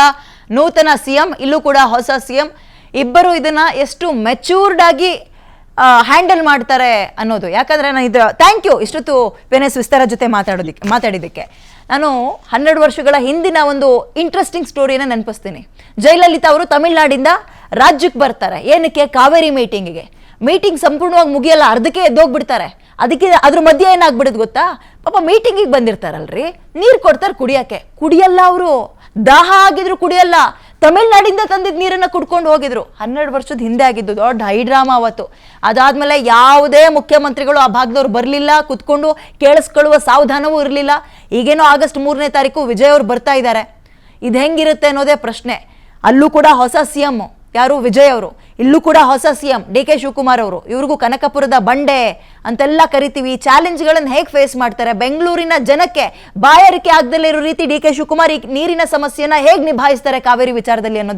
ನೂತನ ಸಿಎಂ, ಇಲ್ಲೂ ಕೂಡ ಹೊಸ ಸಿಎಂ, ಇಬ್ಬರು ಇದನ್ನ ಎಷ್ಟು ಮೆಚೂರ್ಡ್ ಆಗಿ ಹ್ಯಾಂಡಲ್ ಮಾಡ್ತಾರೆ ಅನ್ನೋದು. ಯಾಕಂದ್ರೆ ನಾನು ಇದು ಥ್ಯಾಂಕ್ ಯು ಇಷ್ಟೊತ್ತು PNS ವಿಸ್ತಾರ ಜೊತೆ ಮಾತಾಡಿದ್ದಕ್ಕೆ. ನಾನು 12 ವರ್ಷಗಳ ಹಿಂದಿನ ಒಂದು ಇಂಟ್ರೆಸ್ಟಿಂಗ್ ಸ್ಟೋರಿನ ನೆನಪಿಸ್ತೀನಿ. ಜಯಲಲಿತಾ ಅವರು ತಮಿಳ್ನಾಡಿಂದ ರಾಜ್ಯಕ್ಕೆ ಬರ್ತಾರೆ. ಏನಕ್ಕೆ? ಕಾವೇರಿ ಮೀಟಿಂಗ್ ಸಂಪೂರ್ಣವಾಗಿ ಮುಗಿಯಲ್ಲ, ಅರ್ಧಕ್ಕೆ ಎದ್ದೋಗ್ಬಿಡ್ತಾರೆ. ಅದಕ್ಕೆ ಅದ್ರ ಮಧ್ಯೆ ಏನಾಗ್ಬಿಡುದು ಗೊತ್ತಾ, ಪಾಪ ಮೀಟಿಂಗಿಗೆ ಬಂದಿರ್ತಾರಲ್ರಿ, ನೀರು ಕೊಡ್ತಾರೆ ಕುಡಿಯಲ್ಲ ಅವರು, ದಾಹ ಆಗಿದ್ರು ಕುಡಿಯಲ್ಲ, ತಮಿಳ್ನಾಡಿಂದ ತಂದಿದ್ದ ನೀರನ್ನ ಕುಡ್ಕೊಂಡು ಹೋಗಿದ್ರು. 12 ವರ್ಷದ ಹಿಂದೆ ಆಗಿದ್ದು, ದೊಡ್ಡ ಹೈಡ್ರಾಮಾ ಅವತ್ತು. ಅದಾದ್ಮೇಲೆ ಯಾವುದೇ ಮುಖ್ಯಮಂತ್ರಿಗಳು ಆ ಭಾಗದವ್ರು ಬರಲಿಲ್ಲ, ಕುತ್ಕೊಂಡು ಕೇಳಿಸ್ಕೊಳ್ಳುವ ಸಾವಧಾನವೂ ಇರಲಿಲ್ಲ. ಈಗೇನೋ ಆಗಸ್ಟ್ 3ನೇ ತಾರೀಕು ವಿಜಯ್ ಅವ್ರು ಬರ್ತಾ ಇದ್ದಾರೆ. ಇದು ಹೆಂಗಿರುತ್ತೆ ಅನ್ನೋದೇ ಪ್ರಶ್ನೆ. ಅಲ್ಲೂ ಕೂಡ ಹೊಸ ಸಿಎಂ ಯಾರು? ವಿಜಯ್ ಅವರು. ಇಲ್ಲೂ ಕೂಡ ಹೊಸ ಸಿಎಂ DK ಶಿವಕುಮಾರ್ ಅವರು. ಇವ್ರಿಗೂ ಕನಕಪುರದ ಬಂಡೆ ಅಂತೆಲ್ಲ ಕರಿತೀವಿ. ಈ ಚಾಲೆಂಜ್ಗಳನ್ನು ಹೇಗೆ ಫೇಸ್ ಮಾಡ್ತಾರೆ? ಬೆಂಗಳೂರಿನ ಜನಕ್ಕೆ ಬಾಯಾರಿಕೆ ಆಗದಲ್ಲೇ ಇರೋ ರೀತಿ DK ಶಿವಕುಮಾರ್ ಈ ನೀರಿನ ಸಮಸ್ಯೆನ ಹೇಗೆ ನಿಭಾಯಿಸ್ತಾರೆ ಕಾವೇರಿ ವಿಚಾರದಲ್ಲಿ ಅನ್ನೋದು